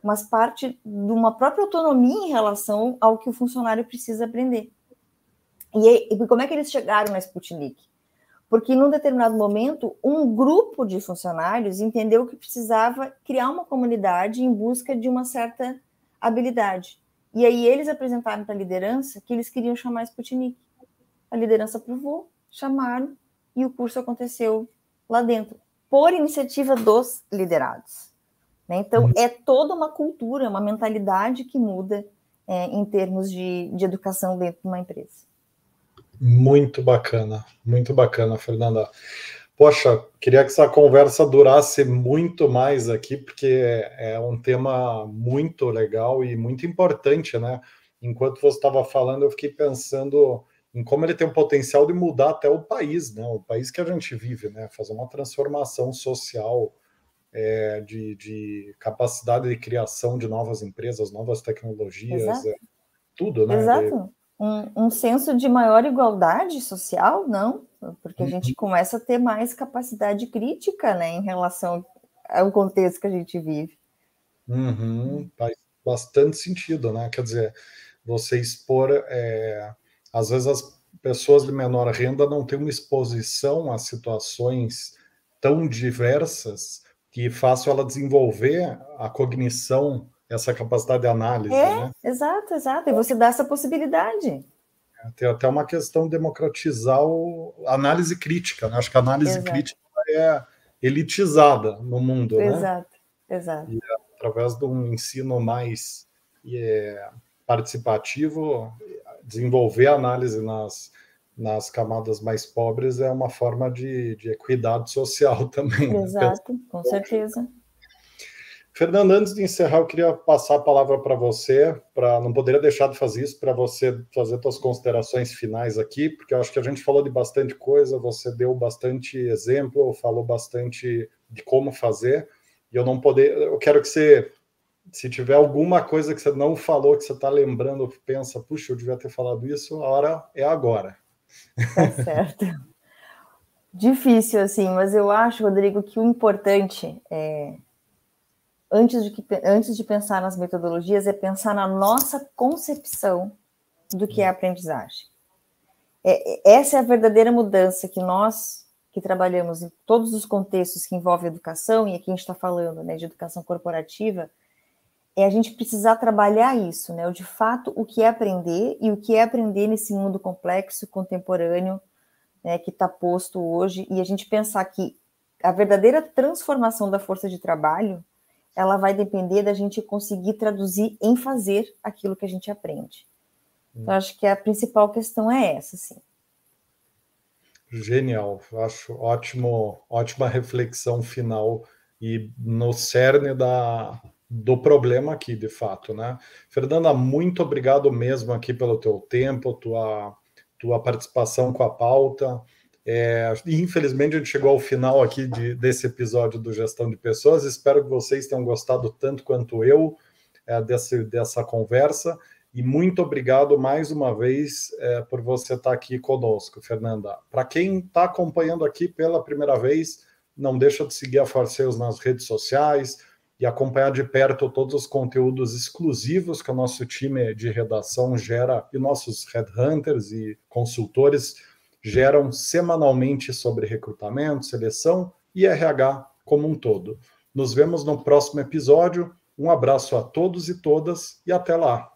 mas parte de uma própria autonomia em relação ao que o funcionário precisa aprender. E como é que eles chegaram na Sputnik? Porque, num determinado momento, um grupo de funcionários entendeu que precisava criar uma comunidade em busca de uma certa habilidade. E aí eles apresentaram para a liderança que eles queriam chamar a Sputnik. A liderança aprovou, chamaram, e o curso aconteceu lá dentro, por iniciativa dos liderados. Né? Então, é toda uma cultura, uma mentalidade que muda em termos de educação dentro de uma empresa. Muito bacana, Fernanda. Poxa, queria que essa conversa durasse muito mais aqui, porque é um tema muito legal e muito importante, né? Enquanto você estava falando, eu fiquei pensando em como ele tem o potencial de mudar até o país, né? O país que a gente vive, né? Fazer uma transformação social, de capacidade de criação de novas empresas, novas tecnologias, tudo, né? Exato. Um senso de maior igualdade social, não, porque a gente começa a ter mais capacidade crítica, né, em relação ao contexto que a gente vive. Faz bastante sentido, né? Quer dizer, você expor, às vezes as pessoas de menor renda não têm uma exposição a situações tão diversas que façam ela desenvolver a cognição, essa capacidade de análise, né? Exato. E você dá essa possibilidade. Tem até uma questão de democratizar a análise crítica, né? Acho que a análise crítica é elitizada no mundo, né? Exato. E através de um ensino mais participativo, desenvolver a análise nas camadas mais pobres é uma forma de equidade social também. Exato, né? Com certeza. Fernanda, antes de encerrar, eu queria passar a palavra para você, não poderia deixar de fazer isso, para você fazer suas considerações finais aqui, porque eu acho que a gente falou de bastante coisa, você deu bastante exemplo, falou bastante de como fazer, e eu quero que você, se tiver alguma coisa que você não falou, que você está lembrando, que pensa, puxa, eu devia ter falado isso, a hora é agora. Tá certo. Difícil, assim, mas eu acho, Rodrigo, que o importante é, antes de pensar nas metodologias, é pensar na nossa concepção do que é aprendizagem. Essa é a verdadeira mudança que nós, que trabalhamos em todos os contextos que envolvem educação, e aqui a gente está falando, né, de educação corporativa, é a gente precisar trabalhar isso, né, de fato, o que é aprender e o que é aprender nesse mundo complexo, contemporâneo, né, que está posto hoje, e a gente pensar que a verdadeira transformação da força de trabalho, ela vai depender da gente conseguir traduzir em fazer aquilo que a gente aprende. Então, acho que a principal questão é essa, sim. Genial, acho ótima reflexão final e no cerne do problema aqui, de fato, né? Fernanda, muito obrigado mesmo aqui pelo teu tempo, tua participação com a pauta. Infelizmente, a gente chegou ao final aqui desse episódio do Gestão de Pessoas. Espero que vocês tenham gostado tanto quanto eu dessa conversa. E muito obrigado mais uma vez por você estar aqui conosco, Fernanda. Para quem está acompanhando aqui pela primeira vez, não deixa de seguir a Forceus nas redes sociais e acompanhar de perto todos os conteúdos exclusivos que o nosso time de redação gera e nossos headhunters e consultores geram semanalmente sobre recrutamento, seleção e RH como um todo. Nos vemos no próximo episódio. Um abraço a todos e todas e até lá!